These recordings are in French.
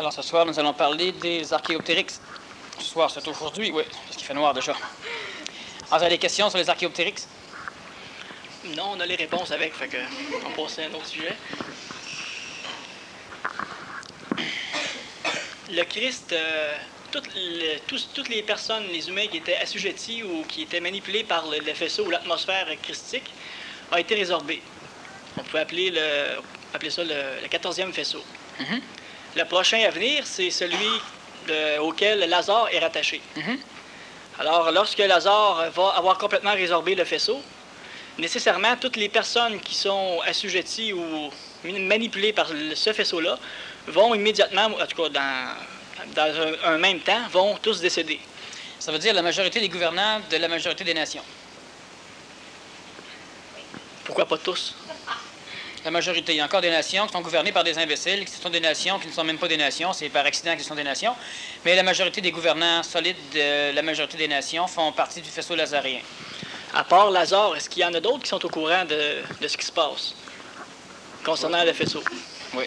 Alors ce soir, nous allons parler des archéoptérix. Ce soir, c'est aujourd'hui, oui, parce qu'il fait noir déjà. Alors, vous avez des questions sur les archéoptérix? Non, on a les réponses avec, fait que on passe à un autre sujet. Le Christ, toutes les personnes, les humains qui étaient assujettis ou qui étaient manipulés par le faisceau ou l'atmosphère christique, ont été résorbés. On peut appeler ça le 14e faisceau. Mm-hmm. Le prochain à venir, c'est celui auquel Lazare est rattaché. Mm-hmm. Alors, lorsque Lazare va avoir complètement résorbé le faisceau, nécessairement, toutes les personnes qui sont assujetties ou manipulées par ce faisceau-là vont immédiatement, en tout cas dans un même temps, vont tous décéder. Ça veut dire la majorité des gouvernants de la majorité des nations. Pourquoi pas tous? La majorité. Il y a encore des nations qui sont gouvernées par des imbéciles, qui sont des nations qui ne sont même pas des nations, c'est par accident qu'ils sont des nations. Mais la majorité des gouvernants solides de la majorité des nations font partie du faisceau lazaréen. À part Lazare, est-ce qu'il y en a d'autres qui sont au courant de ce qui se passe concernant le faisceau? Oui.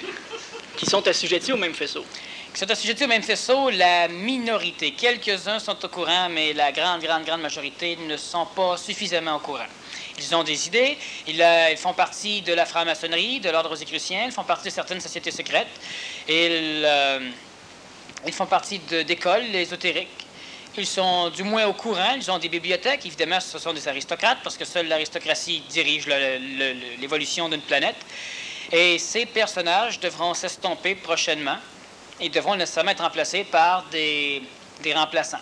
Qui sont assujettis au même faisceau? Qui sont assujettis au même faisceau, la minorité. Quelques-uns sont au courant, mais la grande majorité ne sont pas suffisamment au courant. Ils ont des idées, ils font partie de la franc-maçonnerie, de l'ordre rosicrucien, ils font partie de certaines sociétés secrètes, et ils font partie d'écoles ésotériques. Ils sont du moins au courant, ils ont des bibliothèques, évidemment ce sont des aristocrates, parce que seule l'aristocratie dirige l'évolution d'une planète. Et ces personnages devront s'estomper prochainement, et devront nécessairement être remplacés par des remplaçants.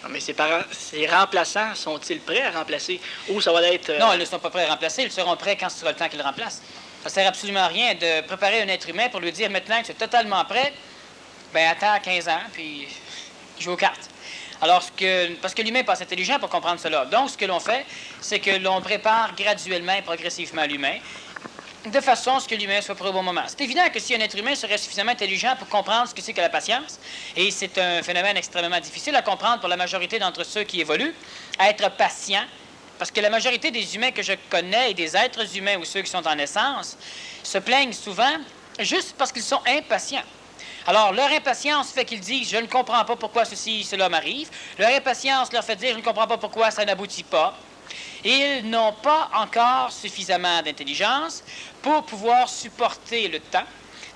Non, mais ces remplaçants sont-ils prêts à remplacer? Ou ça va être... Non, ils ne sont pas prêts à remplacer. Ils seront prêts quand ce sera le temps qu'ils remplacent. Ça ne sert absolument à rien de préparer un être humain pour lui dire maintenant que tu es totalement prêt. Bien, attends 15 ans, puis joue aux cartes. Alors, parce que l'humain n'est pas assez intelligent pour comprendre cela. Donc, ce que l'on fait, c'est que l'on prépare graduellement et progressivement l'humain, de façon à ce que l'humain soit prêt au bon moment. C'est évident que si un être humain serait suffisamment intelligent pour comprendre ce que c'est que la patience, et c'est un phénomène extrêmement difficile à comprendre pour la majorité d'entre ceux qui évoluent, à être patient, parce que la majorité des humains que je connais et des êtres humains ou ceux qui sont en naissance se plaignent souvent juste parce qu'ils sont impatients. Alors, leur impatience fait qu'ils disent « je ne comprends pas pourquoi cela m'arrive ». Leur impatience leur fait dire « je ne comprends pas pourquoi ça n'aboutit pas ». Ils n'ont pas encore suffisamment d'intelligence pour pouvoir supporter le temps,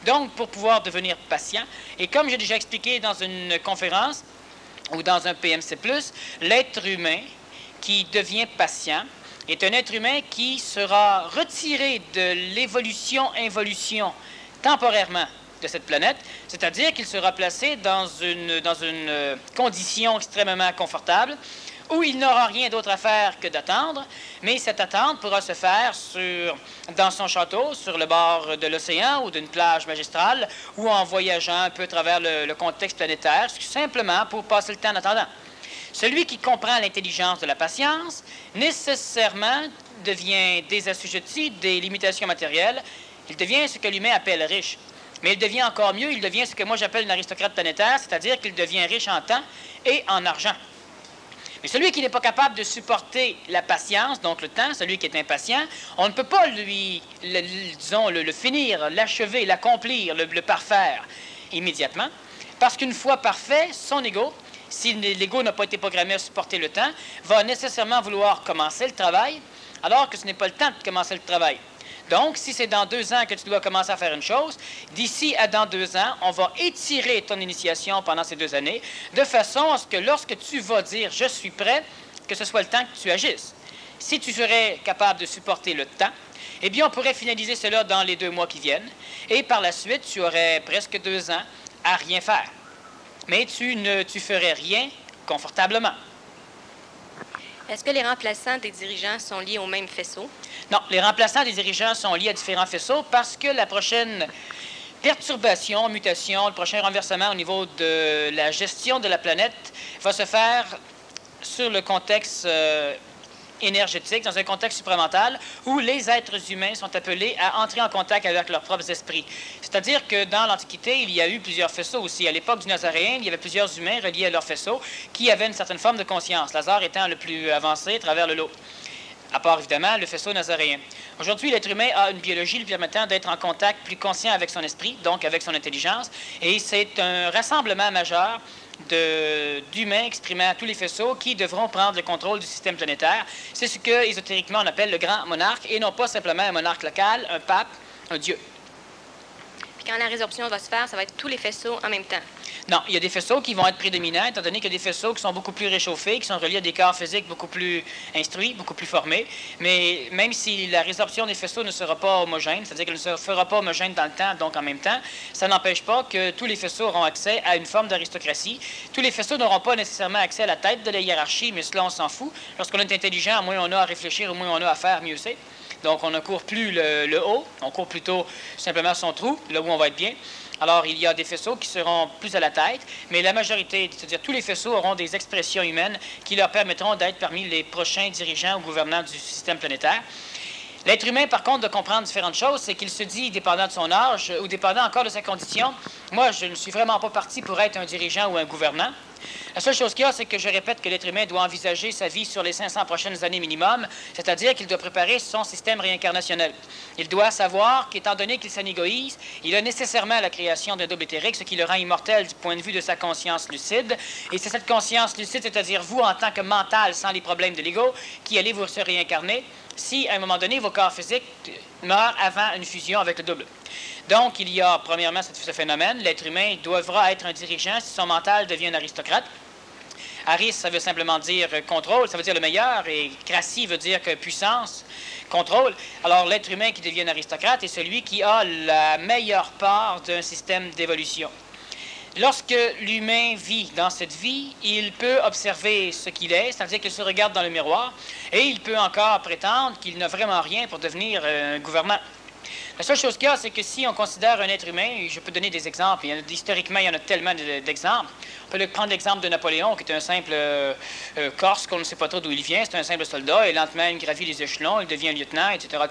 donc pour pouvoir devenir patient. Et comme j'ai déjà expliqué dans une conférence ou dans un PMC+, l'être humain qui devient patient est un être humain qui sera retiré de l'évolution-involution temporairement de cette planète, c'est-à-dire qu'il sera placé dans une condition extrêmement confortable, où il n'aura rien d'autre à faire que d'attendre, mais cette attente pourra se faire dans son château, sur le bord de l'océan ou d'une plage magistrale, ou en voyageant un peu à travers le contexte planétaire, simplement pour passer le temps en attendant. Celui qui comprend l'intelligence de la patience, nécessairement devient désassujetti des limitations matérielles, il devient ce que l'humain appelle riche. Mais il devient encore mieux, il devient ce que moi j'appelle un aristocrate planétaire, c'est-à-dire qu'il devient riche en temps et en argent. Mais celui qui n'est pas capable de supporter la patience, donc le temps, celui qui est impatient, on ne peut pas le finir, l'achever, l'accomplir, le parfaire immédiatement, parce qu'une fois parfait, son ego, si l'ego n'a pas été programmé à supporter le temps, va nécessairement vouloir commencer le travail, alors que ce n'est pas le temps de commencer le travail. Donc, si c'est dans 2 ans que tu dois commencer à faire une chose, d'ici à dans 2 ans, on va étirer ton initiation pendant ces 2 années, de façon à ce que lorsque tu vas dire « je suis prêt », que ce soit le temps que tu agisses. Si tu serais capable de supporter le temps, eh bien, on pourrait finaliser cela dans les 2 mois qui viennent, et par la suite, tu aurais presque 2 ans à rien faire. Mais tu ferais rien confortablement. Est-ce que les remplaçants des dirigeants sont liés au même faisceau? Non, les remplaçants des dirigeants sont liés à différents faisceaux parce que la prochaine perturbation, mutation, le prochain renversement au niveau de la gestion de la planète va se faire sur le contexte énergétique, dans un contexte supramental, où les êtres humains sont appelés à entrer en contact avec leurs propres esprits. C'est-à-dire que dans l'Antiquité, il y a eu plusieurs faisceaux aussi. À l'époque du Nazaréen, il y avait plusieurs humains reliés à leur faisceau qui avaient une certaine forme de conscience, Lazare étant le plus avancé à travers le lot. à part évidemment le faisceau nazaréen. Aujourd'hui, l'être humain a une biologie lui permettant d'être en contact plus conscient avec son esprit, donc avec son intelligence, et c'est un rassemblement majeur d'humains exprimant tous les faisceaux qui devront prendre le contrôle du système planétaire. C'est ce que, ésotériquement, on appelle le grand monarque, et non pas simplement un monarque local, un pape, un dieu. Puis quand la résorption va se faire, ça va être tous les faisceaux en même temps. Non, il y a des faisceaux qui vont être prédominants, étant donné qu'il y a des faisceaux qui sont beaucoup plus réchauffés, qui sont reliés à des corps physiques beaucoup plus instruits, beaucoup plus formés. Mais même si la résorption des faisceaux ne sera pas homogène, c'est-à-dire qu'elle ne se fera pas homogène dans le temps, donc en même temps, ça n'empêche pas que tous les faisceaux auront accès à une forme d'aristocratie. Tous les faisceaux n'auront pas nécessairement accès à la tête de la hiérarchie, mais cela, on s'en fout. Lorsqu'on est intelligent, moins on a à réfléchir, moins on a à faire, mieux c'est. Donc, on ne court plus le haut, on court plutôt simplement son trou, là où on va être bien. Alors, il y a des faisceaux qui seront plus à la tête, mais la majorité, c'est-à-dire tous les faisceaux, auront des expressions humaines qui leur permettront d'être parmi les prochains dirigeants ou gouvernants du système planétaire. L'être humain, par contre, de comprendre différentes choses, c'est qu'il se dit, dépendant de son âge ou dépendant encore de sa condition, moi, je ne suis vraiment pas parti pour être un dirigeant ou un gouvernant. La seule chose qu'il y a, c'est que je répète que l'être humain doit envisager sa vie sur les 500 prochaines années minimum, c'est-à-dire qu'il doit préparer son système réincarnationnel. Il doit savoir qu'étant donné qu'il s'anégoïse, il a nécessairement la création d'un double éthérique, ce qui le rend immortel du point de vue de sa conscience lucide. Et c'est cette conscience lucide, c'est-à-dire vous en tant que mental sans les problèmes de l'ego, qui allez vous se réincarner si, à un moment donné, vos corps physiques meurent avant une fusion avec le double. Donc, il y a, premièrement, ce phénomène. L'être humain devra être un dirigeant si son mental devient un aristocrate. Aris, ça veut simplement dire contrôle, ça veut dire le meilleur, et crassi veut dire que puissance, contrôle. Alors, l'être humain qui devient un aristocrate est celui qui a la meilleure part d'un système d'évolution. Lorsque l'humain vit dans cette vie, il peut observer ce qu'il est, c'est-à-dire qu'il se regarde dans le miroir, et il peut encore prétendre qu'il n'a vraiment rien pour devenir un gouvernant. La seule chose qu'il y a, c'est que si on considère un être humain, et je peux donner des exemples, historiquement, il y en a tellement d'exemples. On peut prendre l'exemple de Napoléon, qui est un simple Corse, qu'on ne sait pas trop d'où il vient, c'est un simple soldat, et lentement, il gravit les échelons, il devient lieutenant, etc.,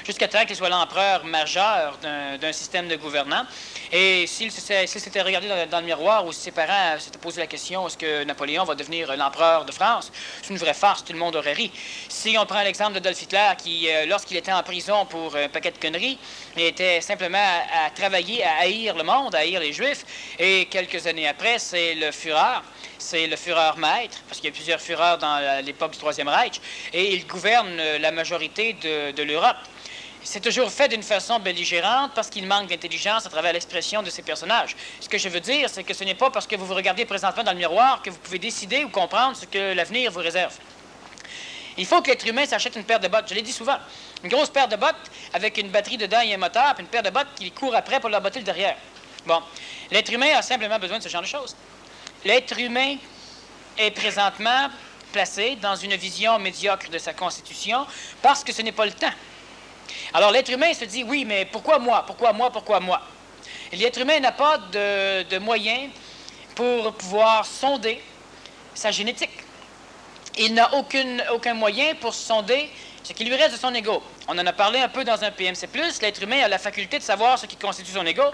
jusqu'à temps qu'il soit l'empereur majeur d'un système de gouvernants. Et s'il s'était regardé dans le miroir, ou si ses parents s'étaient posé la question, est-ce que Napoléon va devenir l'empereur de France? C'est une vraie farce, tout le monde aurait ri. Si on prend l'exemple d'Adolf Hitler, qui, lorsqu'il était en prison pour un paquet de conneries, il était simplement à travailler, à haïr le monde, à haïr les Juifs, et quelques années après, c'est le Führer maître, parce qu'il y a plusieurs Führers dans l'époque du Troisième Reich, et il gouverne la majorité de l'Europe. C'est toujours fait d'une façon belligérante parce qu'il manque d'intelligence à travers l'expression de ces personnages. Ce que je veux dire, c'est que ce n'est pas parce que vous vous regardez présentement dans le miroir que vous pouvez décider ou comprendre ce que l'avenir vous réserve. Il faut que l'être humain s'achète une paire de bottes. Je l'ai dit souvent. Une grosse paire de bottes avec une batterie dedans et un moteur, puis une paire de bottes qui court après pour leur botter le derrière. Bon. L'être humain a simplement besoin de ce genre de choses. L'être humain est présentement placé dans une vision médiocre de sa constitution parce que ce n'est pas le temps. Alors, l'être humain se dit, oui, mais pourquoi moi? Pourquoi moi? Pourquoi moi? L'être humain n'a pas de moyens pour pouvoir sonder sa génétique. Il n'a aucun moyen pour sonder ce qui lui reste de son ego. On en a parlé un peu dans un PMC+. L'être humain a la faculté de savoir ce qui constitue son ego,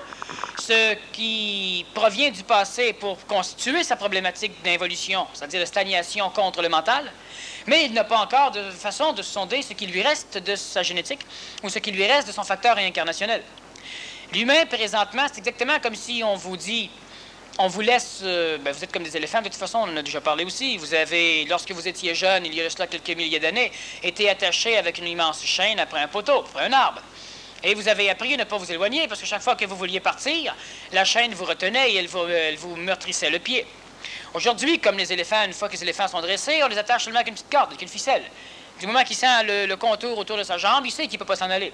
ce qui provient du passé pour constituer sa problématique d'involution, c'est-à-dire de stagnation contre le mental, mais il n'a pas encore de façon de sonder ce qui lui reste de sa génétique ou ce qui lui reste de son facteur réincarnationnel. L'humain, présentement, c'est exactement comme si on vous dit... On vous laisse, vous êtes comme des éléphants, de toute façon, on en a déjà parlé aussi. Vous avez, lorsque vous étiez jeune, il y a cela quelques milliers d'années, été attaché avec une immense chaîne après un poteau, après un arbre. Et vous avez appris à ne pas vous éloigner, parce que chaque fois que vous vouliez partir, la chaîne vous retenait et elle vous meurtrissait le pied. Aujourd'hui, comme les éléphants, une fois que les éléphants sont dressés, on les attache seulement avec une petite corde, avec une ficelle. Du moment qu'il sent le contour autour de sa jambe, il sait qu'il ne peut pas s'en aller.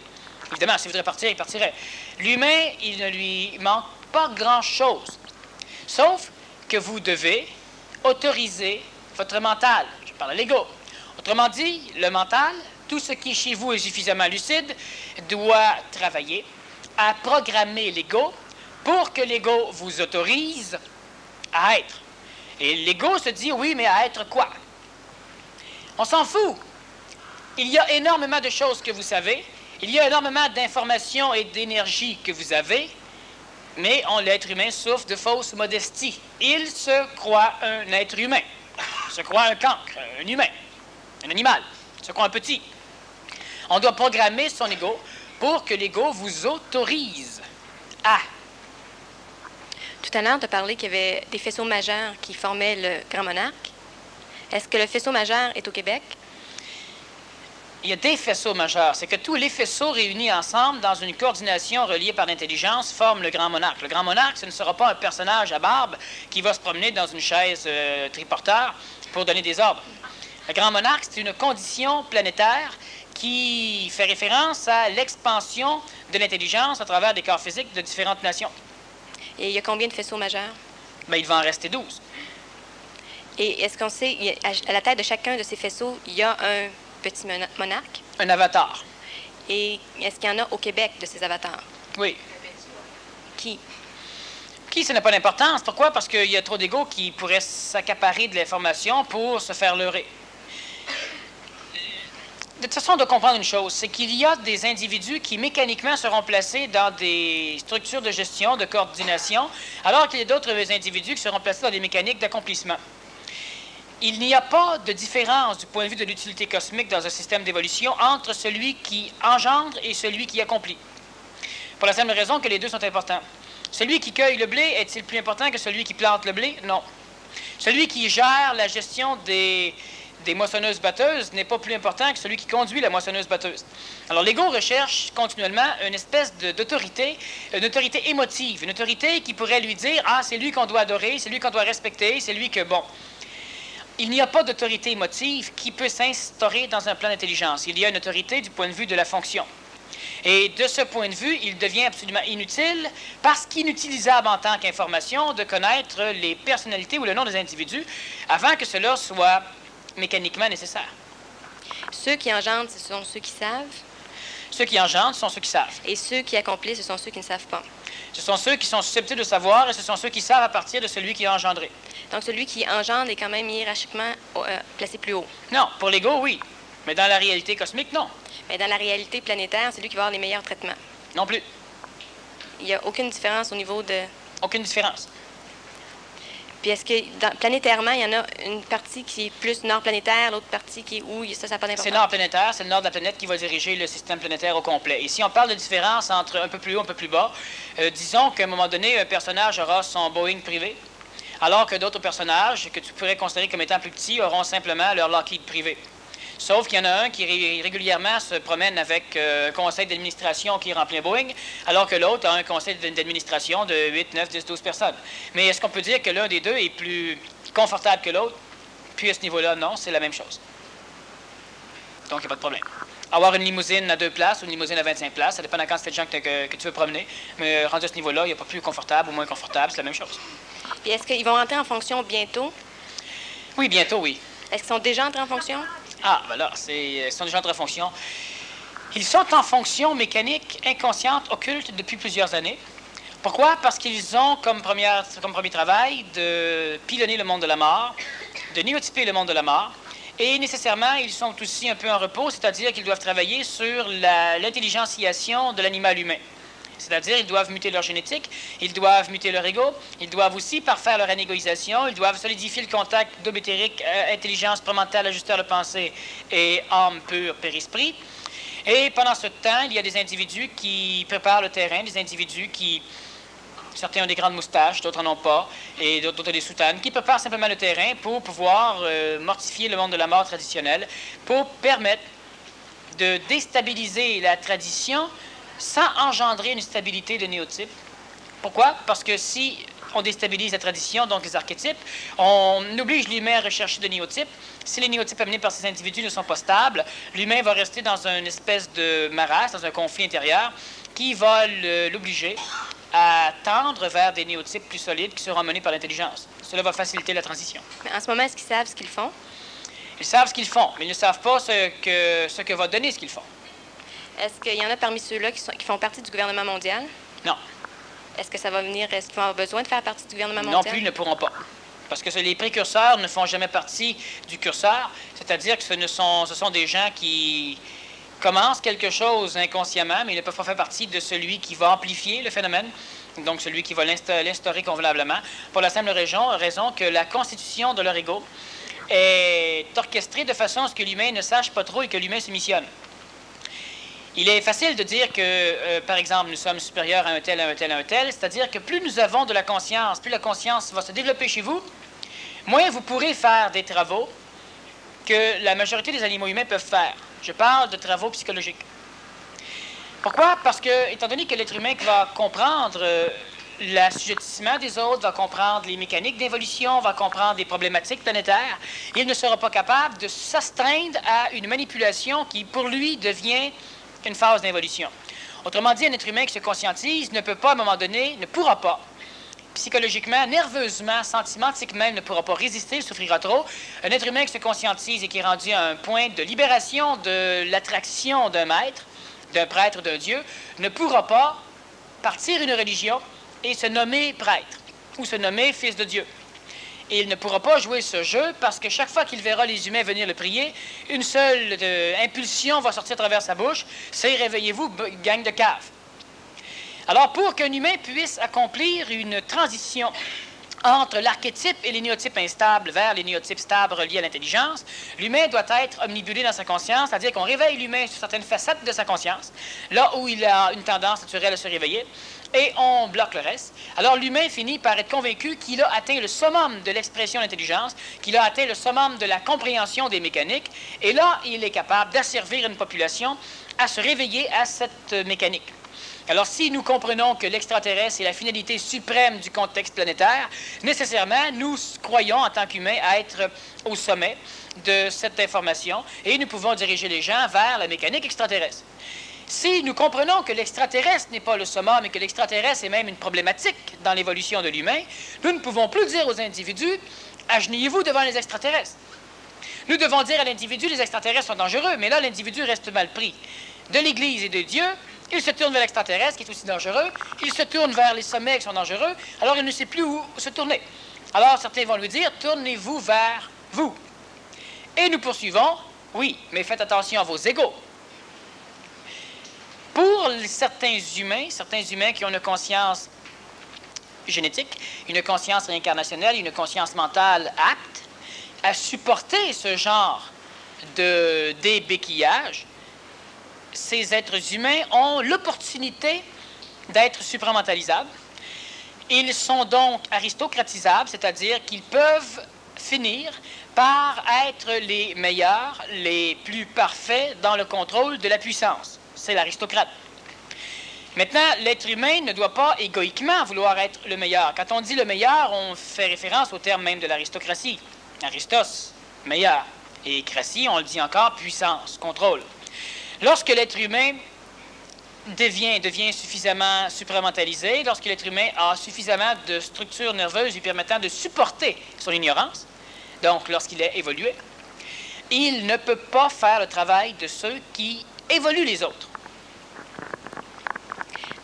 Évidemment, s'il voudrait partir, il partirait. L'humain, il ne lui manque pas grand-chose. Sauf que vous devez autoriser votre mental. Je parle à l'ego. Autrement dit, le mental, tout ce qui chez vous est suffisamment lucide, doit travailler à programmer l'ego pour que l'ego vous autorise à être. Et l'ego se dit, oui, mais à être quoi? On s'en fout. Il y a énormément de choses que vous savez. Il y a énormément d'informations et d'énergie que vous avez. Mais l'être humain souffre de fausse modestie. Il se croit un être humain. Il se croit un cancre, un humain, un animal. Il ce qu'ont un petit. On doit programmer son ego pour que l'ego vous autorise à. Tout à l'heure, tu as parlé qu'il y avait des faisceaux majeurs qui formaient le Grand Monarque. Est-ce que le faisceau majeur est au Québec? Il y a des faisceaux majeurs. C'est que tous les faisceaux réunis ensemble dans une coordination reliée par l'intelligence forment le Grand Monarque. Le Grand Monarque, ce ne sera pas un personnage à barbe qui va se promener dans une chaise triporteur pour donner des ordres. Le Grand Monarque, c'est une condition planétaire qui fait référence à l'expansion de l'intelligence à travers des corps physiques de différentes nations. Et il y a combien de faisceaux majeurs? Bien, il va en rester 12. Et est-ce qu'on sait, à la tête de chacun de ces faisceaux, il y a un petit monarque? Un avatar. Et est-ce qu'il y en a au Québec de ces avatars? Oui. Qui? Qui, ça n'a pas d'importance. Pourquoi? Parce qu'il y a trop d'égos qui pourraient s'accaparer de l'information pour se faire leurrer. De toute façon, on doit comprendre une chose, c'est qu'il y a des individus qui mécaniquement seront placés dans des structures de gestion, de coordination, alors qu'il y a d'autres individus qui seront placés dans des mécaniques d'accomplissement. Il n'y a pas de différence du point de vue de l'utilité cosmique dans un système d'évolution entre celui qui engendre et celui qui accomplit. Pour la simple raison que les deux sont importants. Celui qui cueille le blé est-il plus important que celui qui plante le blé? Non. Celui qui gère la gestion des moissonneuses-batteuses n'est pas plus important que celui qui conduit la moissonneuse-batteuse. Alors, l'ego recherche continuellement une espèce d'autorité, une autorité émotive, une autorité qui pourrait lui dire « Ah, c'est lui qu'on doit adorer, c'est lui qu'on doit respecter, c'est lui que, bon... » Il n'y a pas d'autorité émotive qui peut s'instaurer dans un plan d'intelligence. Il y a une autorité du point de vue de la fonction. Et de ce point de vue, il devient absolument inutile, parce qu'inutilisable en tant qu'information, de connaître les personnalités ou le nom des individus avant que cela soit mécaniquement nécessaire. Ceux qui engendrent, ce sont ceux qui savent. Ceux qui engendrent sont ceux qui savent. Et ceux qui accomplissent, ce sont ceux qui ne savent pas. Ce sont ceux qui sont susceptibles de savoir et ce sont ceux qui savent à partir de celui qui a engendré. Donc, celui qui engendre est quand même hiérarchiquement placé plus haut. Non, pour l'ego, oui. Mais dans la réalité cosmique, non. Mais dans la réalité planétaire, c'est lui qui va avoir les meilleurs traitements. Non plus. Il n'y a aucune différence au niveau de... Aucune différence. Puis est-ce que planétairement, il y en a une partie qui est plus nord planétaire, l'autre partie qui est où? Ça n'a pas d'importance. C'est nord planétaire, c'est le nord de la planète qui va diriger le système planétaire au complet. Et si on parle de différence entre un peu plus haut, un peu plus bas, disons qu'à un moment donné, un personnage aura son Boeing privé, alors que d'autres personnages que tu pourrais considérer comme étant plus petits auront simplement leur Lockheed privé. Sauf qu'il y en a un qui régulièrement se promène avec un conseil d'administration qui est rempli un Boeing, alors que l'autre a un conseil d'administration de 8, 9, 10, 12 personnes. Mais est-ce qu'on peut dire que l'un des deux est plus confortable que l'autre? Puis à ce niveau-là, non, c'est la même chose. Donc, il n'y a pas de problème. Avoir une limousine à 2 places ou une limousine à 25 places, ça dépend de la quantité de gens que tu veux promener. Mais rendu à ce niveau-là, il n'y a pas plus confortable ou moins confortable, c'est la même chose. Et est-ce qu'ils vont entrer en fonction bientôt? Oui, bientôt, oui. Est-ce qu'ils sont déjà entrés en fonction? Ah, ben là, ils sont déjà en fonction. Ils sont en fonction mécanique, inconsciente, occulte depuis plusieurs années. Pourquoi? Parce qu'ils ont comme premier travail de pilonner le monde de la mort, de néotyper le monde de la mort, et nécessairement, ils sont aussi un peu en repos, c'est-à-dire qu'ils doivent travailler sur l'intelligentiation de l'animal humain. C'est-à-dire, ils doivent muter leur génétique, ils doivent muter leur ego, ils doivent aussi parfaire leur anégoïsation, ils doivent solidifier le contact d'aube éthérique, intelligence prémentale, ajusteur de pensée et âme pure, père-esprit. Et pendant ce temps, il y a des individus qui préparent le terrain, des individus qui... Certains ont des grandes moustaches, d'autres n'en ont pas, et d'autres ont des soutanes, qui préparent simplement le terrain pour pouvoir mortifier le monde de la mort traditionnel, pour permettre de déstabiliser la tradition sans engendrer une stabilité de néotype. Pourquoi? Parce que si on déstabilise la tradition, donc les archétypes, on oblige l'humain à rechercher de néotypes. Si les néotypes amenés par ces individus ne sont pas stables, l'humain va rester dans une espèce de marasme, dans un conflit intérieur, qui va l'obliger à tendre vers des néotypes plus solides qui seront menés par l'intelligence. Cela va faciliter la transition. Mais en ce moment, est-ce qu'ils savent ce qu'ils font? Ils savent ce qu'ils font, mais ils ne savent pas ce que va donner ce qu'ils font. Est-ce qu'il y en a parmi ceux-là qui font partie du gouvernement mondial? Non. Est-ce que ça va venir? Est-ce qu'ils vont avoir besoin de faire partie du gouvernement mondial? Non plus, ils ne pourront pas. Parce que les précurseurs ne font jamais partie du curseur, c'est-à-dire que ce sont des gens qui commence quelque chose inconsciemment, mais ils ne peuvent pas faire partie de celui qui va amplifier le phénomène, donc celui qui va l'instaurer convenablement, pour la simple raison que la constitution de leur ego est orchestrée de façon à ce que l'humain ne sache pas trop et que l'humain se missionne. Il est facile de dire que, par exemple, nous sommes supérieurs à un tel, à un tel, à un tel, c'est-à-dire que plus nous avons de la conscience, plus la conscience va se développer chez vous, moins vous pourrez faire des travaux que la majorité des animaux humains peuvent faire. Je parle de travaux psychologiques. Pourquoi? Parce que, étant donné que l'être humain va comprendre l'assujettissement des autres, va comprendre les mécaniques d'évolution, va comprendre les problématiques planétaires, il ne sera pas capable de s'astreindre à une manipulation qui, pour lui, devient une phase d'évolution. Autrement dit, un être humain qui se conscientise ne peut pas, à un moment donné, ne pourra pas, psychologiquement, nerveusement, sentimentiquement, il ne pourra pas résister, il souffrira trop. Un être humain qui se conscientise et qui est rendu à un point de libération de l'attraction d'un maître, d'un prêtre, d'un Dieu, ne pourra pas partir une religion et se nommer prêtre ou se nommer fils de Dieu. Et il ne pourra pas jouer ce jeu parce que chaque fois qu'il verra les humains venir le prier, une seule impulsion va sortir à travers sa bouche, c'est « réveillez-vous, gang de cave ». Alors, pour qu'un humain puisse accomplir une transition entre l'archétype et les néotypes instables vers les néotypes stables reliés à l'intelligence, l'humain doit être omnibulé dans sa conscience, c'est-à-dire qu'on réveille l'humain sur certaines facettes de sa conscience, là où il a une tendance naturelle à se réveiller, et on bloque le reste. Alors l'humain finit par être convaincu qu'il a atteint le summum de l'expression de l'intelligence, qu'il a atteint le summum de la compréhension des mécaniques, et là, il est capable d'asservir une population à se réveiller à cette mécanique. Alors, si nous comprenons que l'extraterrestre est la finalité suprême du contexte planétaire, nécessairement, nous croyons, en tant qu'humains, à être au sommet de cette information et nous pouvons diriger les gens vers la mécanique extraterrestre. Si nous comprenons que l'extraterrestre n'est pas le summum et que l'extraterrestre est même une problématique dans l'évolution de l'humain, nous ne pouvons plus dire aux individus « agenouillez-vous devant les extraterrestres ». Nous devons dire à l'individu « les extraterrestres sont dangereux », mais là, l'individu reste mal pris de l'Église et de Dieu. Il se tourne vers l'extraterrestre, qui est aussi dangereux. Il se tourne vers les sommets, qui sont dangereux. Alors, il ne sait plus où se tourner. Alors, certains vont lui dire, tournez-vous vers vous. Et nous poursuivons, oui, mais faites attention à vos égaux. Pour certains humains qui ont une conscience génétique, une conscience réincarnationnelle, une conscience mentale apte à supporter ce genre de débéquillage, ces êtres humains ont l'opportunité d'être supramentalisables. Ils sont donc aristocratisables, c'est-à-dire qu'ils peuvent finir par être les meilleurs, les plus parfaits dans le contrôle de la puissance. C'est l'aristocrate. Maintenant, l'être humain ne doit pas égoïquement vouloir être le meilleur. Quand on dit le meilleur, on fait référence au terme même de l'aristocratie. Aristos, meilleur. Et cratie, on le dit encore, puissance, contrôle. Lorsque l'être humain devient suffisamment supramentalisé, lorsque l'être humain a suffisamment de structures nerveuses lui permettant de supporter son ignorance, donc lorsqu'il est évolué, il ne peut pas faire le travail de ceux qui évoluent les autres.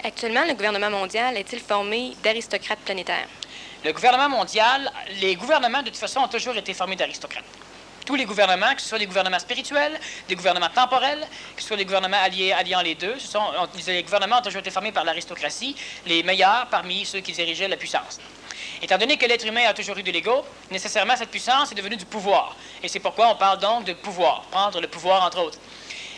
Actuellement, le gouvernement mondial est-il formé d'aristocrates planétaires? Le gouvernement mondial, les gouvernements de toute façon ont toujours été formés d'aristocrates. Tous les gouvernements, que ce soit des gouvernements spirituels, des gouvernements temporels, que ce soit des gouvernements alliant les deux, les gouvernements ont toujours été formés par l'aristocratie, les meilleurs parmi ceux qui dirigeaient la puissance. Étant donné que l'être humain a toujours eu de l'ego, nécessairement cette puissance est devenue du pouvoir. Et c'est pourquoi on parle donc de pouvoir, prendre le pouvoir entre autres.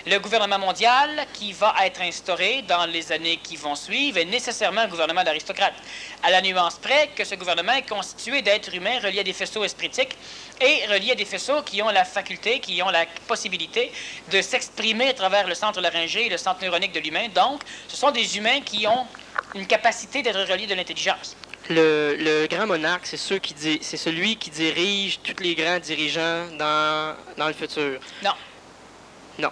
Le gouvernement mondial qui va être instauré dans les années qui vont suivre est nécessairement un gouvernement d'aristocrates, à la nuance près que ce gouvernement est constitué d'êtres humains reliés à des faisceaux espritiques et reliés à des faisceaux qui ont la faculté, qui ont la possibilité de s'exprimer à travers le centre laryngé et le centre neuronique de l'humain. Donc, ce sont des humains qui ont une capacité d'être reliés de l'intelligence. Le grand monarque, c'est celui qui dirige tous les grands dirigeants dans le futur. Non. Non.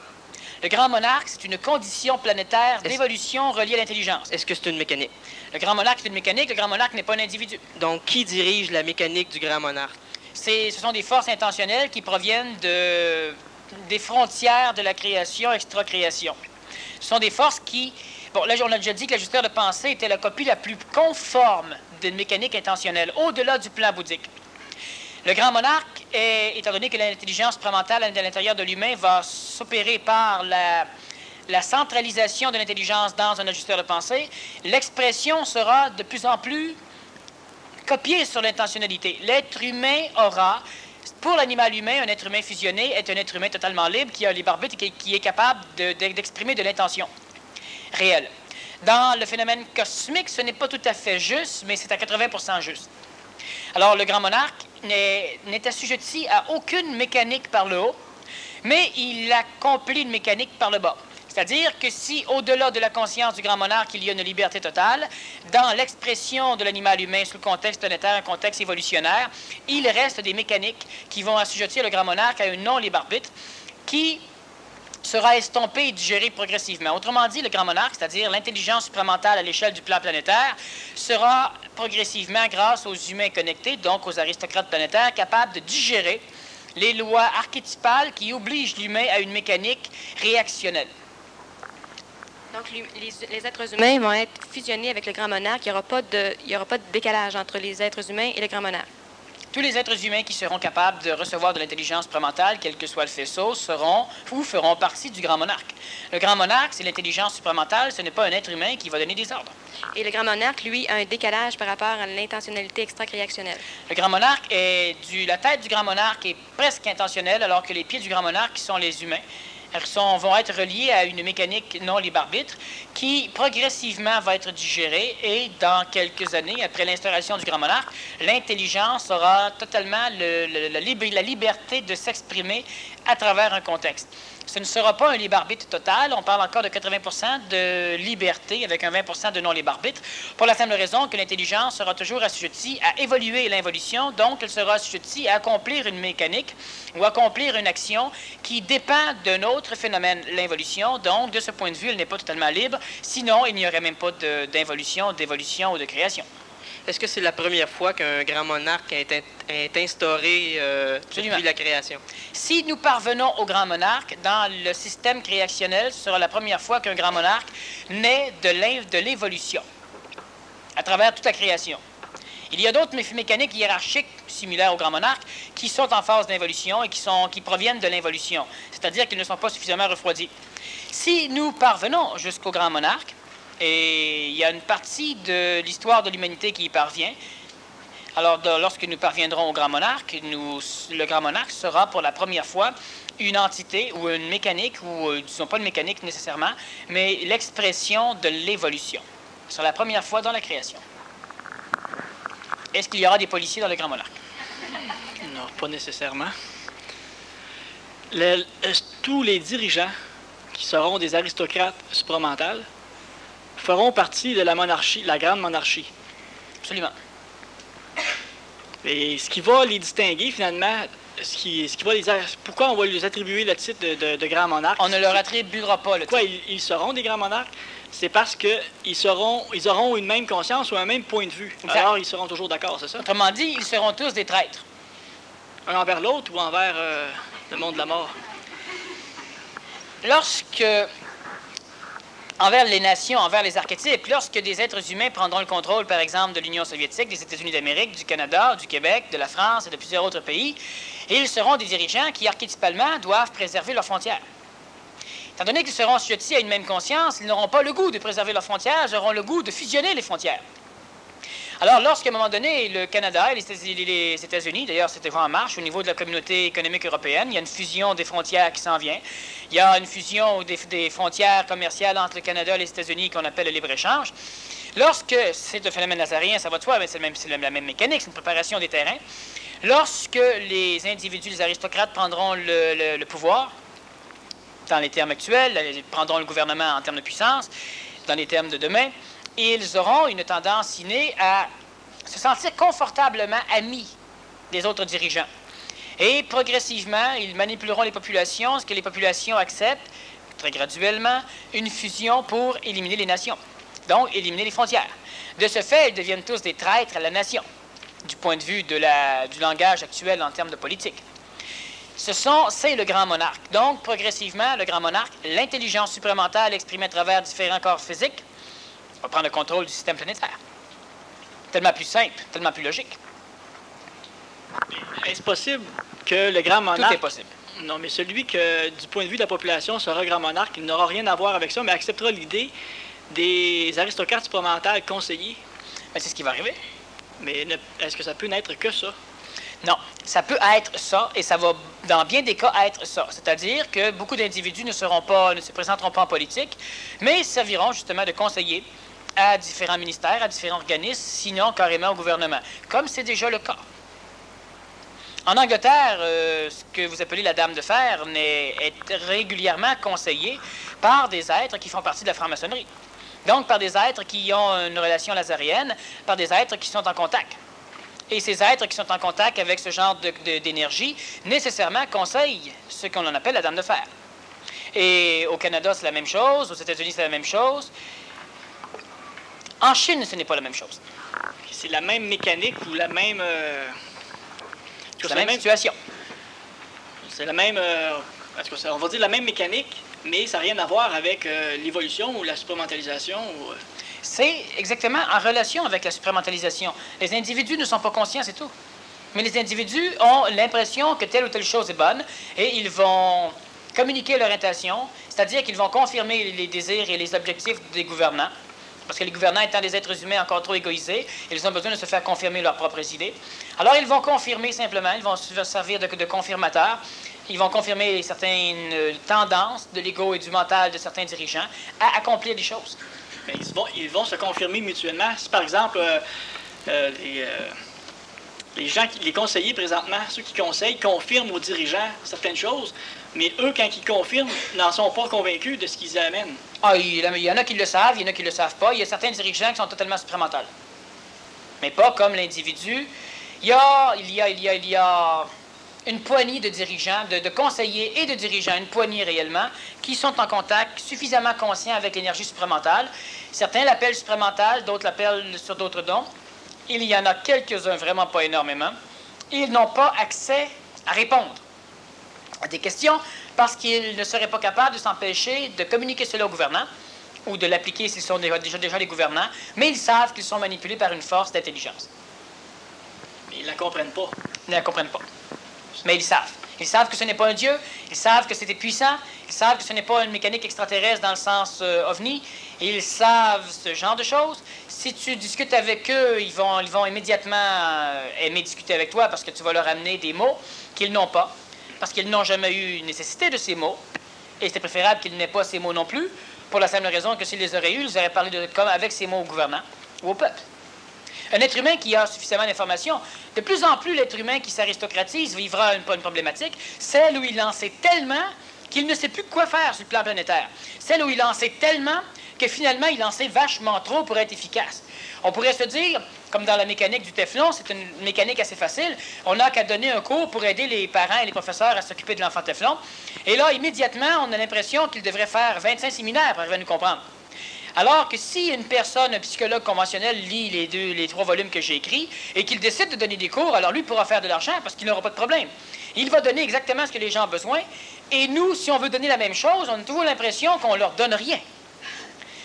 Le grand monarque, c'est une condition planétaire d'évolution reliée à l'intelligence. Est-ce que c'est une mécanique? Le grand monarque, c'est une mécanique. Le grand monarque n'est pas un individu. Donc, qui dirige la mécanique du grand monarque? Ce sont des forces intentionnelles qui proviennent des frontières de la création, extra-création. Ce sont des forces qui... Bon, là, on a déjà dit que l'ajusteur de pensée était la copie la plus conforme d'une mécanique intentionnelle, au-delà du plan bouddhique. Le grand monarque, étant donné que l'intelligence prémentale à l'intérieur de l'humain va s'opérer par la centralisation de l'intelligence dans un ajusteur de pensée, l'expression sera de plus en plus copiée sur l'intentionnalité. L'être humain aura, pour l'animal humain, un être humain fusionné est un être humain totalement libre qui a un libre arbitre et qui est capable d'exprimer de l'intention réelle. Dans le phénomène cosmique, ce n'est pas tout à fait juste, mais c'est à 80% juste. Alors, le grand monarque n'est assujetti à aucune mécanique par le haut, mais il accomplit une mécanique par le bas. C'est-à-dire que si, au-delà de la conscience du grand monarque, il y a une liberté totale, dans l'expression de l'animal humain sous le contexte planétaire, un contexte évolutionnaire, il reste des mécaniques qui vont assujettir le grand monarque à un non-libre arbitre qui sera estompé et digéré progressivement. Autrement dit, le grand monarque, c'est-à-dire l'intelligence supramentale à l'échelle du plan planétaire, sera progressivement, grâce aux humains connectés, donc aux aristocrates planétaires, capable de digérer les lois archétypales qui obligent l'humain à une mécanique réactionnelle. Donc, les êtres humains vont être fusionnés avec le grand monarque. Il n'y aura pas de décalage entre les êtres humains et le grand monarque. Tous les êtres humains qui seront capables de recevoir de l'intelligence supramentale, quel que soit le faisceau, seront ou feront partie du grand monarque. Le grand monarque, c'est l'intelligence supramentale, ce n'est pas un être humain qui va donner des ordres. Et le grand monarque, lui, a un décalage par rapport à l'intentionnalité extra-créationnelle. Le grand monarque la tête du grand monarque est presque intentionnelle, alors que les pieds du grand monarque, qui sont les humains, vont être reliés à une mécanique non libre arbitre qui progressivement va être digérée et dans quelques années, après l'instauration du grand monarque, l'intelligence aura totalement la liberté de s'exprimer à travers un contexte. Ce ne sera pas un libre arbitre total, on parle encore de 80% de liberté avec un 20% de non-libre arbitre, pour la simple raison que l'intelligence sera toujours assujettie à évoluer l'involution, donc elle sera assujettie à accomplir une mécanique ou accomplir une action qui dépend d'un autre phénomène, l'involution, donc de ce point de vue, elle n'est pas totalement libre, sinon il n'y aurait même pas d'involution, d'évolution ou de création. Est-ce que c'est la première fois qu'un grand monarque est instauré depuis la création? Si nous parvenons au grand monarque, dans le système créationnel, ce sera la première fois qu'un grand monarque naît de l'évolution, à travers toute la création. Il y a d'autres mécaniques hiérarchiques similaires au grand monarque qui sont en phase d'involution et qui proviennent de l'involution, c'est-à-dire qu'ils ne sont pas suffisamment refroidis. Si nous parvenons jusqu'au grand monarque, et il y a une partie de l'histoire de l'humanité qui y parvient. Alors, lorsque nous parviendrons au grand monarque, le grand monarque sera pour la première fois une entité ou une mécanique, ou disons pas une mécanique nécessairement, mais l'expression de l'évolution. Ce sera la première fois dans la création. Est-ce qu'il y aura des policiers dans le grand monarque? Non, pas nécessairement. Tous les dirigeants qui seront des aristocrates supramentales feront partie de la monarchie, la grande monarchie. Absolument. Et ce qui va les distinguer, finalement, pourquoi on va lui attribuer le titre de grand monarque? On ne leur attribuera pas le titre. Pourquoi ils seront des grands monarques? C'est parce qu'ils auront une même conscience ou un même point de vue. Exact. Alors, ils seront toujours d'accord, c'est ça? Autrement dit, ils seront tous des traîtres. Un envers l'autre ou envers le monde de la mort? Envers les nations, envers les archétypes, lorsque des êtres humains prendront le contrôle, par exemple, de l'Union soviétique, des États-Unis d'Amérique, du Canada, du Québec, de la France et de plusieurs autres pays, ils seront des dirigeants qui, archétypalement, doivent préserver leurs frontières. Étant donné qu'ils seront assujettis à une même conscience, ils n'auront pas le goût de préserver leurs frontières, ils auront le goût de fusionner les frontières. Alors, lorsqu'à un moment donné, le Canada et les États-Unis, d'ailleurs, c'était en marche au niveau de la communauté économique européenne, il y a une fusion des frontières qui s'en vient. Il y a une fusion des frontières commerciales entre le Canada et les États-Unis qu'on appelle le libre-échange. Lorsque, c'est le phénomène nazarien, ça va de soi, mais c'est la même mécanique, c'est une préparation des terrains. Lorsque les individus, les aristocrates prendront le pouvoir, dans les termes actuels, ils prendront le gouvernement en termes de puissance, dans les termes de demain, ils auront une tendance innée à se sentir confortablement amis des autres dirigeants. Et progressivement, ils manipuleront les populations, ce que les populations acceptent, très graduellement, une fusion pour éliminer les nations, donc éliminer les frontières. De ce fait, ils deviennent tous des traîtres à la nation, du point de vue du langage actuel en termes de politique. C'est le grand monarque. Donc, progressivement, le grand monarque, l'intelligence supramentale exprimée à travers différents corps physiques, va prendre le contrôle du système planétaire. Tellement plus simple, tellement plus logique. Est-ce possible que le grand monarque... Tout est possible. Non, mais celui que, du point de vue de la population, sera grand monarque, il n'aura rien à voir avec ça, mais acceptera l'idée des aristocrates supramentales conseillers. Ben, c'est ce qui va arriver. Mais est-ce que ça peut n'être que ça? Non, ça peut être ça, et ça va, dans bien des cas, être ça. C'est-à-dire que beaucoup d'individus ne se présenteront pas en politique, mais serviront justement de conseillers à différents ministères, à différents organismes, sinon carrément au gouvernement, comme c'est déjà le cas. En Angleterre, ce que vous appelez la Dame de Fer est régulièrement conseillé par des êtres qui font partie de la franc-maçonnerie. Donc, par des êtres qui ont une relation lazarienne, par des êtres qui sont en contact. Et ces êtres qui sont en contact avec ce genre d'énergie, nécessairement conseillent ce qu'on appelle la Dame de Fer. Et au Canada, c'est la même chose. Aux États-Unis, c'est la même chose. En Chine, ce n'est pas la même chose. C'est la même mécanique ou la même... c'est la même situation. C'est la même... on va dire la même mécanique, mais ça n'a rien à voir avec l'évolution ou la supramentalisation ou... C'est exactement en relation avec la supramentalisation. Les individus ne sont pas conscients, c'est tout. Mais les individus ont l'impression que telle ou telle chose est bonne et ils vont communiquer leur intention, c'est-à-dire qu'ils vont confirmer les désirs et les objectifs des gouvernants. Parce que les gouvernants étant des êtres humains encore trop égoïsés, ils ont besoin de se faire confirmer leurs propres idées. Alors, ils vont confirmer simplement, ils vont se servir de confirmateurs, ils vont confirmer certaines tendances de l'ego et du mental de certains dirigeants à accomplir des choses. Mais ils vont se confirmer mutuellement. Si, par exemple, les gens, les conseillers présentement, ceux qui conseillent, confirment aux dirigeants certaines choses, mais eux, quand ils confirment, n'en sont pas convaincus de ce qu'ils amènent. Ah, il y en a qui le savent, il y en a qui ne le savent pas. Il y a certains dirigeants qui sont totalement supramentales. Mais pas comme l'individu. Il y a une poignée de dirigeants, de conseillers et de dirigeants, une poignée réellement, qui sont en contact, suffisamment conscients avec l'énergie supramentale. Certains l'appellent supramentale, d'autres l'appellent sur d'autres dons. Il y en a quelques-uns, vraiment pas énormément. Ils n'ont pas accès à répondre à des questions parce qu'ils ne seraient pas capables de s'empêcher de communiquer cela aux gouvernants ou de l'appliquer s'ils sont déjà les gouvernants, mais ils savent qu'ils sont manipulés par une force d'intelligence. Mais ils ne la comprennent pas. Ils ne la comprennent pas. Mais ils savent. Ils savent que ce n'est pas un dieu, ils savent que c'était puissant, ils savent que ce n'est pas une mécanique extraterrestre dans le sens ovni, ils savent ce genre de choses. Si tu discutes avec eux, ils vont immédiatement aimer discuter avec toi parce que tu vas leur amener des mots qu'ils n'ont pas, parce qu'ils n'ont jamais eu nécessité de ces mots, et c'est préférable qu'ils n'aient pas ces mots non plus, pour la simple raison que s'ils les auraient eus, ils auraient parlé comme avec ces mots au gouvernement ou au peuple. Un être humain qui a suffisamment d'informations, de plus en plus l'être humain qui s'aristocratise vivra une problématique, celle où il en sait tellement qu'il ne sait plus quoi faire sur le plan planétaire. Celle où il en sait tellement que finalement il en sait vachement trop pour être efficace. On pourrait se dire, comme dans la mécanique du Téflon, c'est une mécanique assez facile, on n'a qu'à donner un cours pour aider les parents et les professeurs à s'occuper de l'enfant Téflon. Et là, immédiatement, on a l'impression qu'ils devraient faire 25 séminaires pour arriver à nous comprendre. Alors que si une personne, un psychologue conventionnel, lit les 3 volumes que j'ai écrits et qu'il décide de donner des cours, alors lui pourra faire de l'argent parce qu'il n'aura pas de problème. Il va donner exactement ce que les gens ont besoin. Et nous, si on veut donner la même chose, on a toujours l'impression qu'on leur donne rien.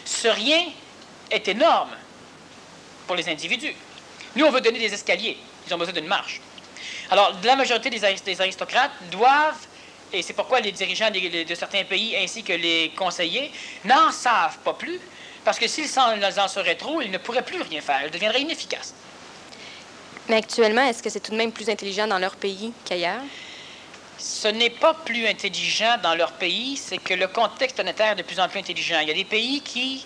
Ce rien est énorme pour les individus. Nous, on veut donner des escaliers. Ils ont besoin d'une marche. Alors, la majorité des aristocrates doivent, et c'est pourquoi les dirigeants de certains pays ainsi que les conseillers n'en savent pas plus, parce que s'ils en sauraient trop, ils ne pourraient plus rien faire. Ils deviendraient inefficaces. Mais actuellement, est-ce que c'est tout de même plus intelligent dans leur pays qu'ailleurs? Ce n'est pas plus intelligent dans leur pays, c'est que le contexte planétaire est de plus en plus intelligent. Il y a des pays qui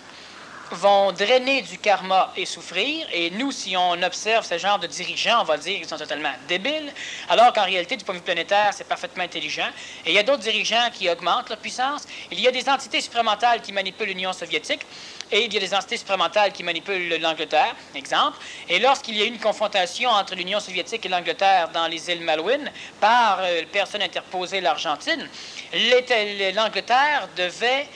vont drainer du karma et souffrir, et nous, si on observe ce genre de dirigeants, on va dire qu'ils sont totalement débiles, alors qu'en réalité, du point de vue planétaire, c'est parfaitement intelligent. Et il y a d'autres dirigeants qui augmentent leur puissance. Il y a des entités supramentales qui manipulent l'Union soviétique, et il y a des entités supramentales qui manipulent l'Angleterre, exemple. Et lorsqu'il y a eu une confrontation entre l'Union soviétique et l'Angleterre dans les îles Malouines, par personne interposée l'Argentine, l'Angleterre devait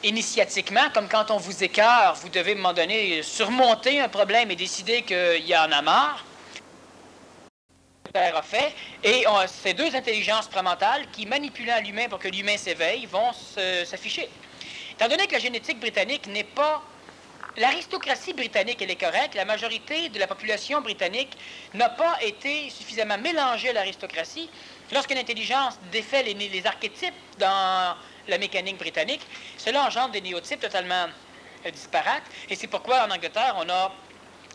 initiatiquement, comme quand on vous écœure, vous devez, à un moment donné, surmonter un problème et décider qu'il y en a marre. A fait, et ces 2 intelligences supramentales qui, manipulant l'humain pour que l'humain s'éveille, vont s'afficher. Étant donné que la génétique britannique n'est pas l'aristocratie britannique, elle est correcte. La majorité de la population britannique n'a pas été suffisamment mélangée à l'aristocratie. Lorsqu'une intelligence défait les archétypes dans la mécanique britannique, cela engendre des néotypes totalement disparates. Et c'est pourquoi, en Angleterre, on a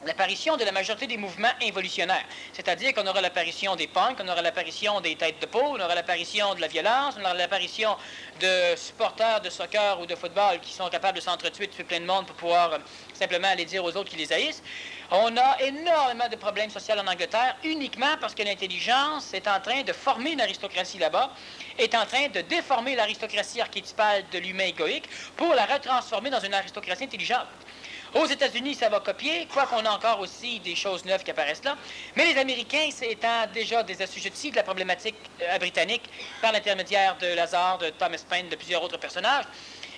l'apparition de la majorité des mouvements involutionnaires. C'est-à-dire qu'on aura l'apparition des punks, on aura l'apparition des têtes de peau, on aura l'apparition de la violence, on aura l'apparition de supporters de soccer ou de football qui sont capables de s'entretuer, de tuer plein de monde pour pouvoir simplement aller dire aux autres qu'ils les haïssent. On a énormément de problèmes sociaux en Angleterre uniquement parce que l'intelligence est en train de former une aristocratie là-bas, est en train de déformer l'aristocratie archétypale de l'humain égoïque pour la retransformer dans une aristocratie intelligente. Aux États-Unis, ça va copier, quoi qu'on a encore aussi des choses neuves qui apparaissent là. Mais les Américains, étant déjà des assujettis de la problématique britannique par l'intermédiaire de Lazare, de Thomas Paine, de plusieurs autres personnages,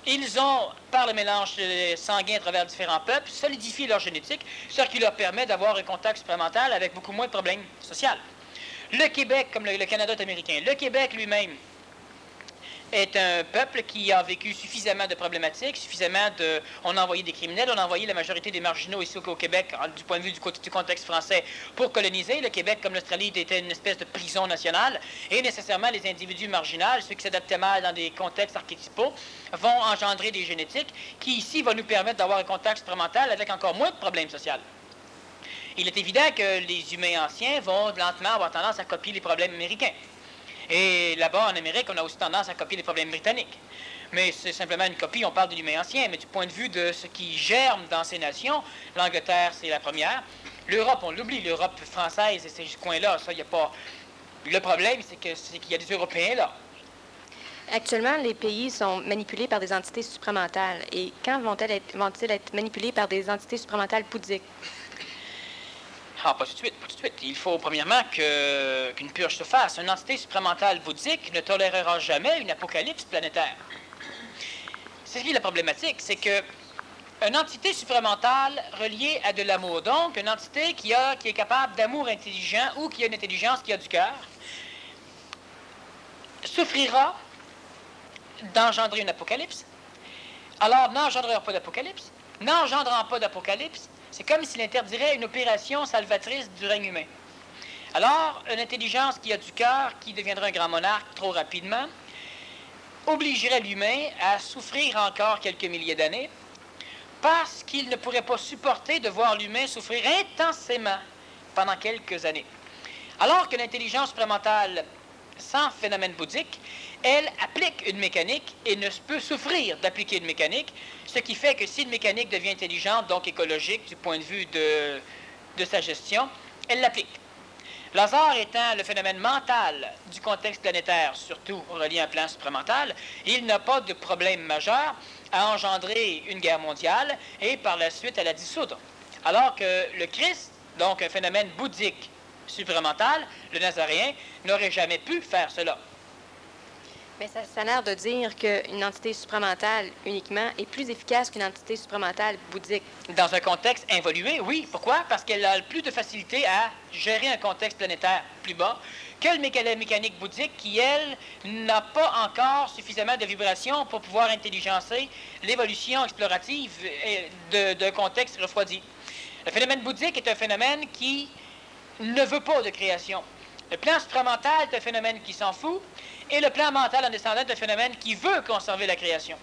ils ont, par le mélange sanguin à travers différents peuples, solidifié leur génétique, ce qui leur permet d'avoir un contact supplémentaire avec beaucoup moins de problèmes sociaux. Le Québec, comme le Canada est américain, le Québec lui-même est un peuple qui a vécu suffisamment de problématiques, suffisamment de... On a envoyé des criminels, on a envoyé la majorité des marginaux ici au Québec, du point de vue du contexte français, pour coloniser. Le Québec, comme l'Australie, était une espèce de prison nationale, et nécessairement les individus marginaux, ceux qui s'adaptaient mal dans des contextes archétypaux, vont engendrer des génétiques qui, ici, vont nous permettre d'avoir un contact supplémentaire avec encore moins de problèmes sociaux. Il est évident que les humains anciens vont lentement avoir tendance à copier les problèmes américains. Et là-bas, en Amérique, on a aussi tendance à copier les problèmes britanniques. Mais c'est simplement une copie, on parle de l'humain ancien, mais du point de vue de ce qui germe dans ces nations, l'Angleterre, c'est la première. L'Europe, on l'oublie, l'Europe française et ces coins-là, ça, il n'y a pas... Le problème, c'est qu'il y a des Européens là. Actuellement, les pays sont manipulés par des entités supramentales. Et quand vont-ils être manipulés par des entités supramentales bouddhiques? Ah, pas tout de suite, pas tout de suite. Il faut premièrement qu'une purge se fasse. Une entité supramentale bouddhique ne tolérera jamais une apocalypse planétaire. C'est ce qui est la problématique, c'est que une entité supramentale reliée à de l'amour, donc une entité qui est capable d'amour intelligent ou qui a une intelligence qui a du cœur, souffrira d'engendrer une apocalypse. Alors, n'engendrera pas d'apocalypse. N'engendrant pas d'apocalypse, c'est comme s'il interdirait une opération salvatrice du règne humain. Alors, une intelligence qui a du cœur, qui deviendra un grand monarque trop rapidement, obligerait l'humain à souffrir encore quelques milliers d'années parce qu'il ne pourrait pas supporter de voir l'humain souffrir intensément pendant quelques années. Alors que l'intelligence supramentale, sans phénomène bouddhique, elle applique une mécanique et ne peut souffrir d'appliquer une mécanique, ce qui fait que si une mécanique devient intelligente, donc écologique du point de vue de sa gestion, elle l'applique. Lazare étant le phénomène mental du contexte planétaire, surtout relié à un plan supramental, il n'a pas de problème majeur à engendrer une guerre mondiale et par la suite à la dissoudre. Alors que le Christ, donc un phénomène bouddhique supramental, le Nazaréen, n'aurait jamais pu faire cela. Mais ça a l'air de dire qu'une entité supramentale uniquement est plus efficace qu'une entité supramentale bouddhique. Dans un contexte involué, oui. Pourquoi? Parce qu'elle a plus de facilité à gérer un contexte planétaire plus bas que la mécanique bouddhique qui, elle, n'a pas encore suffisamment de vibrations pour pouvoir intelligencer l'évolution explorative d'un contexte refroidi. Le phénomène bouddhique est un phénomène qui ne veut pas de création. Le plan supramental est un phénomène qui s'en fout, et le plan mental en descendant est un phénomène qui veut conserver la création.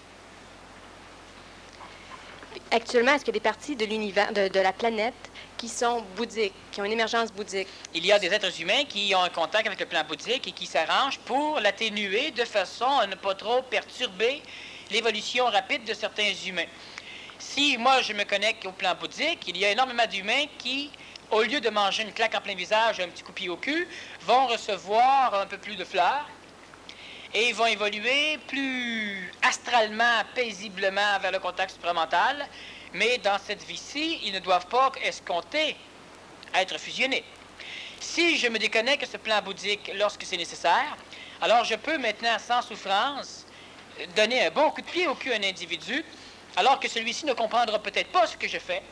Actuellement, est-ce qu'il y a des parties de l'univers, de la planète, qui sont bouddhiques, qui ont une émergence bouddhique? Il y a des êtres humains qui ont un contact avec le plan bouddhique et qui s'arrangent pour l'atténuer de façon à ne pas trop perturber l'évolution rapide de certains humains. Si moi je me connecte au plan bouddhique, il y a énormément d'humains qui, au lieu de manger une claque en plein visage, un petit coup de pied au cul, vont recevoir un peu plus de fleurs et vont évoluer plus astralement, paisiblement vers le contact supramental. Mais dans cette vie-ci, ils ne doivent pas escompter être fusionnés. Si je me déconnecte de ce plan bouddhique lorsque c'est nécessaire, alors je peux maintenant, sans souffrance, donner un bon coup de pied au cul à un individu, alors que celui-ci ne comprendra peut-être pas ce que je fais,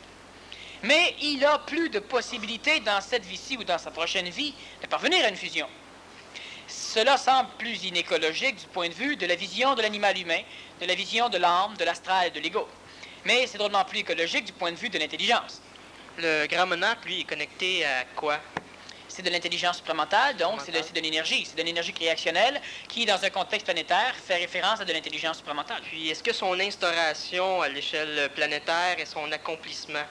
mais il a plus de possibilités dans cette vie-ci ou dans sa prochaine vie de parvenir à une fusion. Cela semble plus inécologique du point de vue de la vision de l'animal humain, de la vision de l'âme, de l'astral et de l'ego. Mais c'est drôlement plus écologique du point de vue de l'intelligence. Le grand monarque, lui, est connecté à quoi? C'est de l'intelligence supramentale, donc c'est de l'énergie. C'est de l'énergie créationnelle qui, dans un contexte planétaire, fait référence à de l'intelligence supramentale. Puis, est-ce que son instauration à l'échelle planétaire est son accomplissement?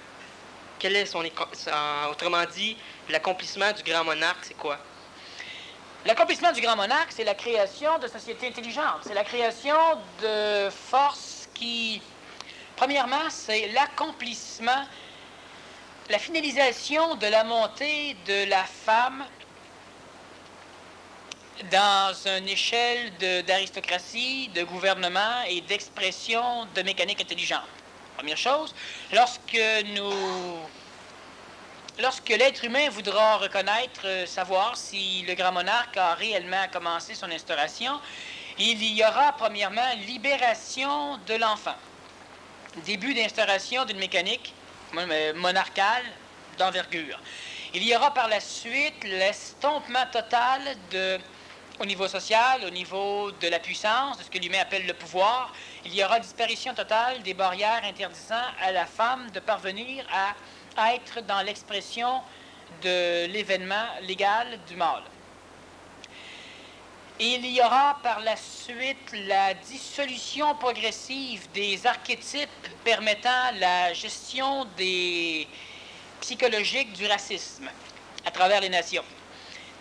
Quel est autrement dit, l'accomplissement du grand monarque, c'est quoi? L'accomplissement du grand monarque, c'est la création de sociétés intelligentes. C'est la création de forces qui, premièrement, c'est l'accomplissement, la finalisation de la montée de la femme dans une échelle d'aristocratie, de gouvernement et d'expression de mécanique intelligente. Première chose, lorsque l'être humain voudra reconnaître, savoir si le grand monarque a réellement commencé son instauration, il y aura premièrement libération de l'enfant. Début d'instauration d'une mécanique monarcale d'envergure. Il y aura par la suite l'estompement total au niveau social, au niveau de la puissance, de ce que l'humain appelle le pouvoir. Il y aura disparition totale des barrières interdisant à la femme de parvenir à être dans l'expression de l'événement légal du mâle. Il y aura par la suite la dissolution progressive des archétypes permettant la gestion psychologique du racisme à travers les nations.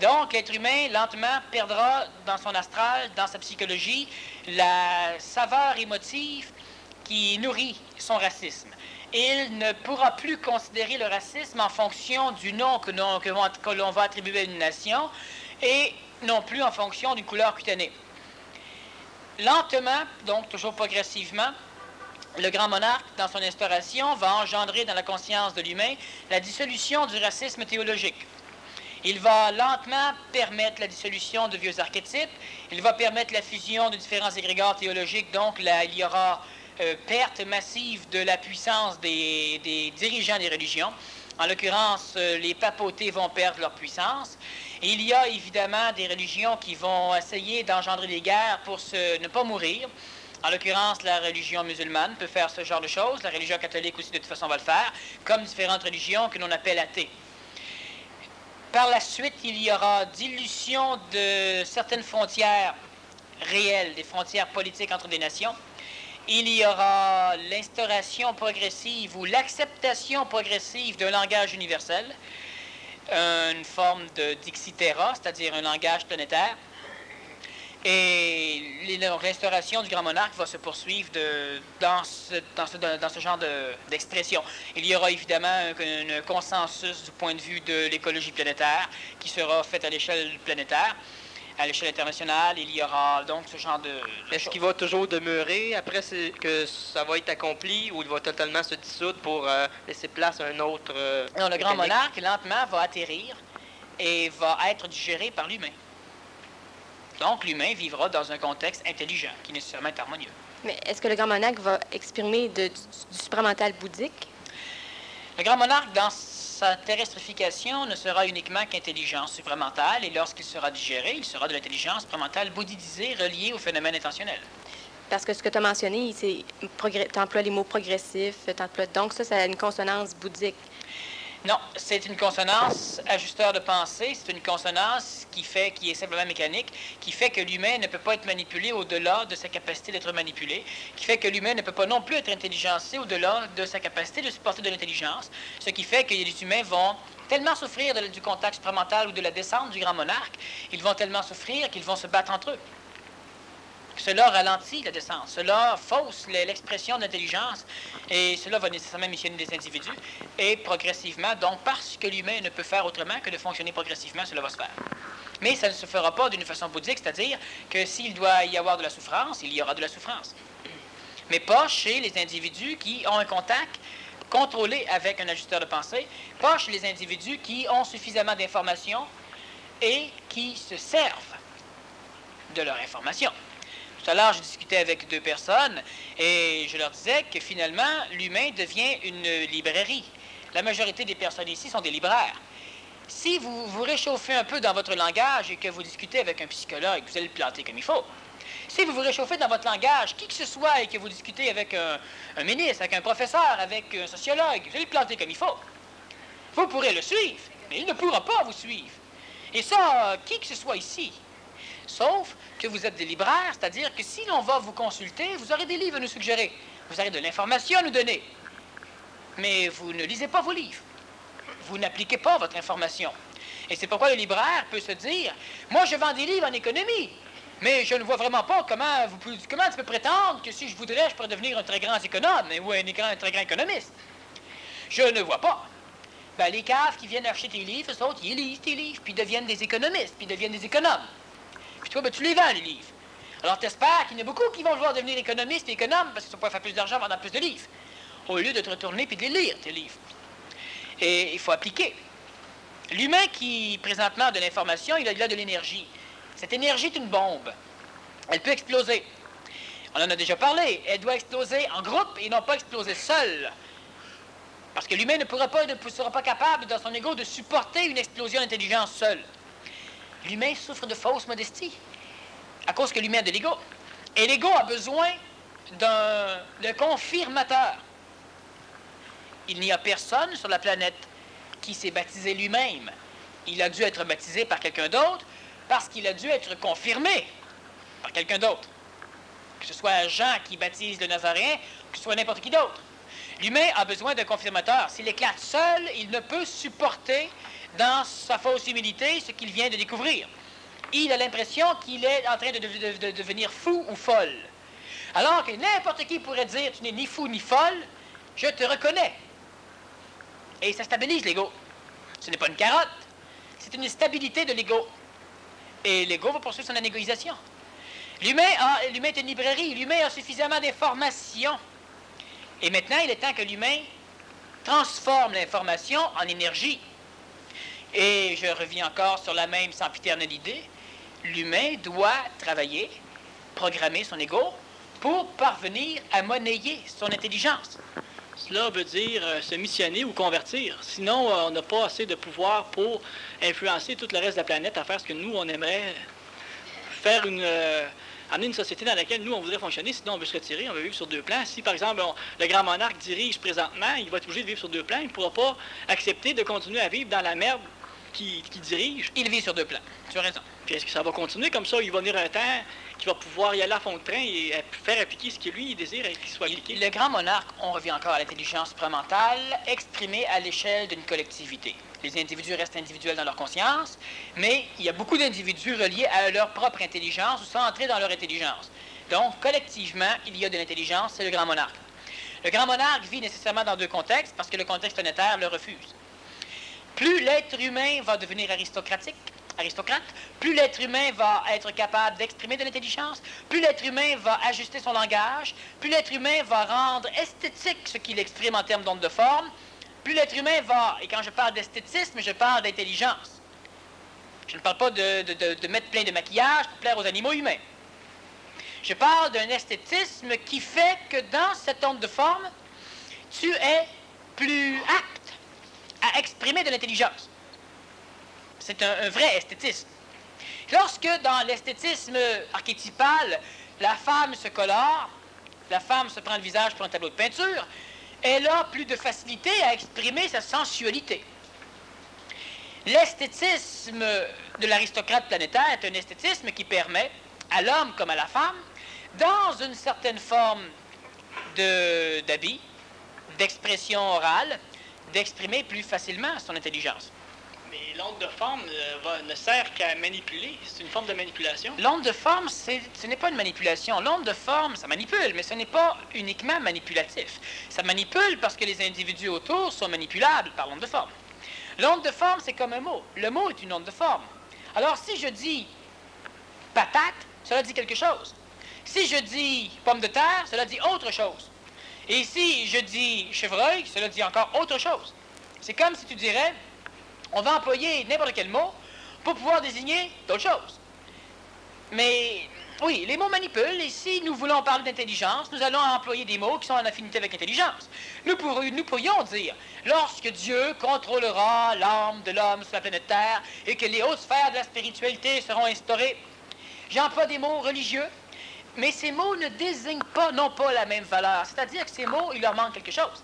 Donc, l'être humain, lentement, perdra dans son astral, dans sa psychologie, la saveur émotive qui nourrit son racisme. Il ne pourra plus considérer le racisme en fonction du nom que l'on va attribuer à une nation et non plus en fonction d'une couleur cutanée. Lentement, donc toujours progressivement, le grand monarque, dans son instauration, va engendrer dans la conscience de l'humain la dissolution du racisme théologique. Il va lentement permettre la dissolution de vieux archétypes, il va permettre la fusion de différents égrégores théologiques, donc il y aura perte massive de la puissance des dirigeants des religions. En l'occurrence, les papautés vont perdre leur puissance. Et il y a évidemment des religions qui vont essayer d'engendrer des guerres pour ne pas mourir. En l'occurrence, la religion musulmane peut faire ce genre de choses. La religion catholique aussi, de toute façon, va le faire, comme différentes religions que l'on appelle athées. Par la suite, il y aura dilution de certaines frontières réelles, des frontières politiques entre des nations. Il y aura l'instauration progressive ou l'acceptation progressive d'un langage universel, une forme de dixitera, c'est-à-dire un langage planétaire. Et l'instauration du grand monarque va se poursuivre dans ce genre d'expression. Il y aura évidemment un consensus du point de vue de l'écologie planétaire qui sera fait à l'échelle planétaire. À l'échelle internationale, il y aura donc ce genre de Est-ce qu'il va toujours demeurer après que ça va être accompli ou il va totalement se dissoudre pour laisser place à un autre Non, le grand monarque, lentement, va atterrir et va être digéré par l'humain. Donc, l'humain vivra dans un contexte intelligent, qui nécessairement est harmonieux. Mais est-ce que le grand monarque va exprimer du supramental bouddhique? Le grand monarque, dans sa terrestrification, ne sera uniquement qu'intelligence supramentale, et lorsqu'il sera digéré, il sera de l'intelligence supramentale bouddhisée reliée au phénomène intentionnel. Parce que ce que tu as mentionné, c'est tu emploies les mots progressifs, donc ça a une consonance bouddhique. Non, c'est une consonance ajusteur de pensée, c'est une consonance qui est simplement mécanique, qui fait que l'humain ne peut pas être manipulé au-delà de sa capacité d'être manipulé, qui fait que l'humain ne peut pas non plus être intelligencé au-delà de sa capacité de supporter de l'intelligence, ce qui fait que les humains vont tellement souffrir du contact supramental ou de la descente du grand monarque, ils vont tellement souffrir qu'ils vont se battre entre eux. Cela ralentit la descente, cela fausse l'expression d'intelligence et cela va nécessairement missionner des individus et progressivement, donc parce que l'humain ne peut faire autrement que de fonctionner progressivement, cela va se faire. Mais ça ne se fera pas d'une façon bouddhique, c'est-à-dire que s'il doit y avoir de la souffrance, il y aura de la souffrance. Mais pas chez les individus qui ont un contact contrôlé avec un ajusteur de pensée, pas chez les individus qui ont suffisamment d'informations et qui se servent de leur information. Tout à l'heure, je discutais avec deux personnes et je leur disais que finalement, l'humain devient une librairie. La majorité des personnes ici sont des libraires. Si vous vous réchauffez un peu dans votre langage et que vous discutez avec un psychologue, vous allez le planter comme il faut. Si vous vous réchauffez dans votre langage, qui que ce soit, et que vous discutez avec un ministre, avec un professeur, avec un sociologue, vous allez le planter comme il faut. Vous pourrez le suivre, mais il ne pourra pas vous suivre. Et ça, qui que ce soit ici. Sauf que vous êtes des libraires, c'est-à-dire que si l'on va vous consulter, vous aurez des livres à nous suggérer. Vous aurez de l'information à nous donner. Mais vous ne lisez pas vos livres. Vous n'appliquez pas votre information. Et c'est pourquoi le libraire peut se dire, moi je vends des livres en économie, mais je ne vois vraiment pas comment tu peux prétendre que si je voudrais, je pourrais devenir un très grand économe ou un très grand économiste. Je ne vois pas. Ben, les caves qui viennent acheter tes livres, eux autres, ils lisent tes livres, puis ils deviennent des économistes, puis ils deviennent des économes. Puis toi, ben, tu les vends, les livres. Alors, t'espères qu'il y en a beaucoup qui vont vouloir devenir économistes et économes parce qu'ils vont faire plus d'argent en vendant plus de livres, au lieu de te retourner puis de les lire, tes livres. Et il faut appliquer. L'humain qui, présentement, a de l'information, il a de l'énergie. Cette énergie est une bombe. Elle peut exploser. On en a déjà parlé. Elle doit exploser en groupe et non pas exploser seule. Parce que l'humain ne sera pas capable, dans son ego, de supporter une explosion d'intelligence seule. L'humain souffre de fausse modestie, à cause que l'humain a de l'ego. Et l'ego a besoin d'un confirmateur. Il n'y a personne sur la planète qui s'est baptisé lui-même. Il a dû être baptisé par quelqu'un d'autre parce qu'il a dû être confirmé par quelqu'un d'autre. Que ce soit Jean qui baptise le Nazaréen, que ce soit n'importe qui d'autre. L'humain a besoin d'un confirmateur. S'il éclate seul, il ne peut supporter dans sa fausse humilité ce qu'il vient de découvrir. Il a l'impression qu'il est en train de devenir fou ou folle. Alors que n'importe qui pourrait dire « tu n'es ni fou ni folle, je te reconnais ». Et ça stabilise l'ego. Ce n'est pas une carotte, c'est une stabilité de l'ego. Et l'ego va poursuivre son anégoïsation. L'humain est une librairie, l'humain a suffisamment d'informations. Et maintenant, il est temps que l'humain transforme l'information en énergie. Et je reviens encore sur la même sempiternelle idée. L'humain doit travailler, programmer son ego pour parvenir à monnayer son intelligence. Cela veut dire se missionner ou convertir. Sinon, on n'a pas assez de pouvoir pour influencer tout le reste de la planète à faire ce que nous, on aimerait faire amener une société dans laquelle nous, on voudrait fonctionner. Sinon, on veut se retirer, on veut vivre sur deux plans. Si, par exemple, le grand monarque dirige présentement, il va être obligé de vivre sur deux plans. Il ne pourra pas accepter de continuer à vivre dans la merde qui dirige. Il vit sur deux plans. Tu as raison. Puis est-ce que ça va continuer comme ça? Il va venir un temps qu'il va pouvoir y aller à fond de train et faire appliquer ce que lui, il désire et qu'il soit appliqué. Le grand monarque, on revient encore à l'intelligence supramentale, exprimée à l'échelle d'une collectivité. Les individus restent individuels dans leur conscience, mais il y a beaucoup d'individus reliés à leur propre intelligence ou centrés dans leur intelligence. Donc, collectivement, il y a de l'intelligence, c'est le grand monarque. Le grand monarque vit nécessairement dans deux contextes, parce que le contexte planétaire le refuse. Plus l'être humain va devenir aristocrate, plus l'être humain va être capable d'exprimer de l'intelligence, plus l'être humain va ajuster son langage, plus l'être humain va rendre esthétique ce qu'il exprime en termes d'onde de forme, plus l'être humain va, et quand je parle d'esthétisme, je parle d'intelligence. Je ne parle pas de mettre plein de maquillage pour plaire aux animaux humains. Je parle d'un esthétisme qui fait que dans cette onde de forme, tu es plus apte à exprimer de l'intelligence. C'est un vrai esthétisme. Lorsque dans l'esthétisme archétypal, la femme se colore, la femme se prend le visage pour un tableau de peinture, elle a plus de facilité à exprimer sa sensualité. L'esthétisme de l'aristocrate planétaire est un esthétisme qui permet à l'homme comme à la femme, dans une certaine forme d'habit, d'expression orale, d'exprimer plus facilement son intelligence. Mais l'onde de forme ne sert qu'à manipuler. C'est une forme de manipulation. L'onde de forme, ce n'est pas une manipulation. L'onde de forme, ça manipule, mais ce n'est pas uniquement manipulatif. Ça manipule parce que les individus autour sont manipulables par l'onde de forme. L'onde de forme, c'est comme un mot. Le mot est une onde de forme. Alors, si je dis patate, cela dit quelque chose. Si je dis pomme de terre, cela dit autre chose. Et si je dis chevreuil, cela dit encore autre chose. C'est comme si tu dirais, on va employer n'importe quel mot pour pouvoir désigner d'autres choses. Mais oui, les mots manipulent, et si nous voulons parler d'intelligence, nous allons employer des mots qui sont en affinité avec l'intelligence. Nous pourrions dire, lorsque Dieu contrôlera l'âme de l'homme sur la planète Terre et que les hautes sphères de la spiritualité seront instaurées, j'emploie des mots religieux, Mais ces mots ne désignent pas, non pas la même valeur. C'est-à-dire que ces mots, il leur manque quelque chose.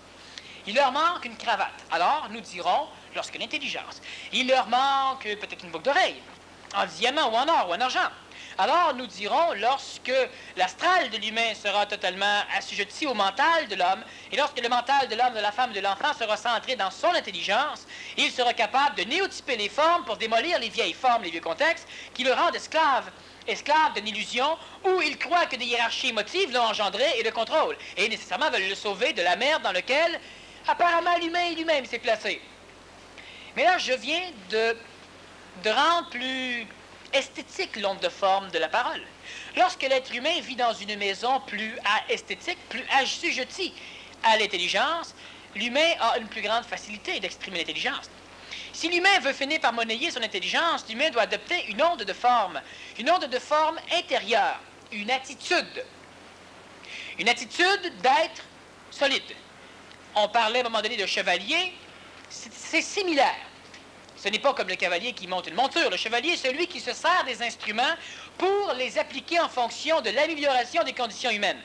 Il leur manque une cravate. Alors, nous dirons, lorsque l'intelligence, il leur manque peut-être une boucle d'oreille, en diamant ou en or ou en argent. Alors, nous dirons, lorsque l'astral de l'humain sera totalement assujetti au mental de l'homme, et lorsque le mental de l'homme, de la femme, de l'enfant sera centré dans son intelligence, il sera capable de néotyper les formes pour démolir les vieilles formes, les vieux contextes, qui le rendent esclave d'une illusion où il croit que des hiérarchies émotives l'ont engendré et le contrôlent, et nécessairement veulent le sauver de la merde dans laquelle, apparemment, l'humain lui-même s'est placé. Mais là, je viens de rendre plus esthétique l'onde de forme de la parole. Lorsque l'être humain vit dans une maison plus esthétique, plus assujetti à l'intelligence, l'humain a une plus grande facilité d'exprimer l'intelligence. Si l'humain veut finir par monnayer son intelligence, l'humain doit adopter une onde de forme intérieure, une attitude d'être solide. On parlait à un moment donné de chevalier, c'est similaire. Ce n'est pas comme le cavalier qui monte une monture. Le chevalier est celui qui se sert des instruments pour les appliquer en fonction de l'amélioration des conditions humaines.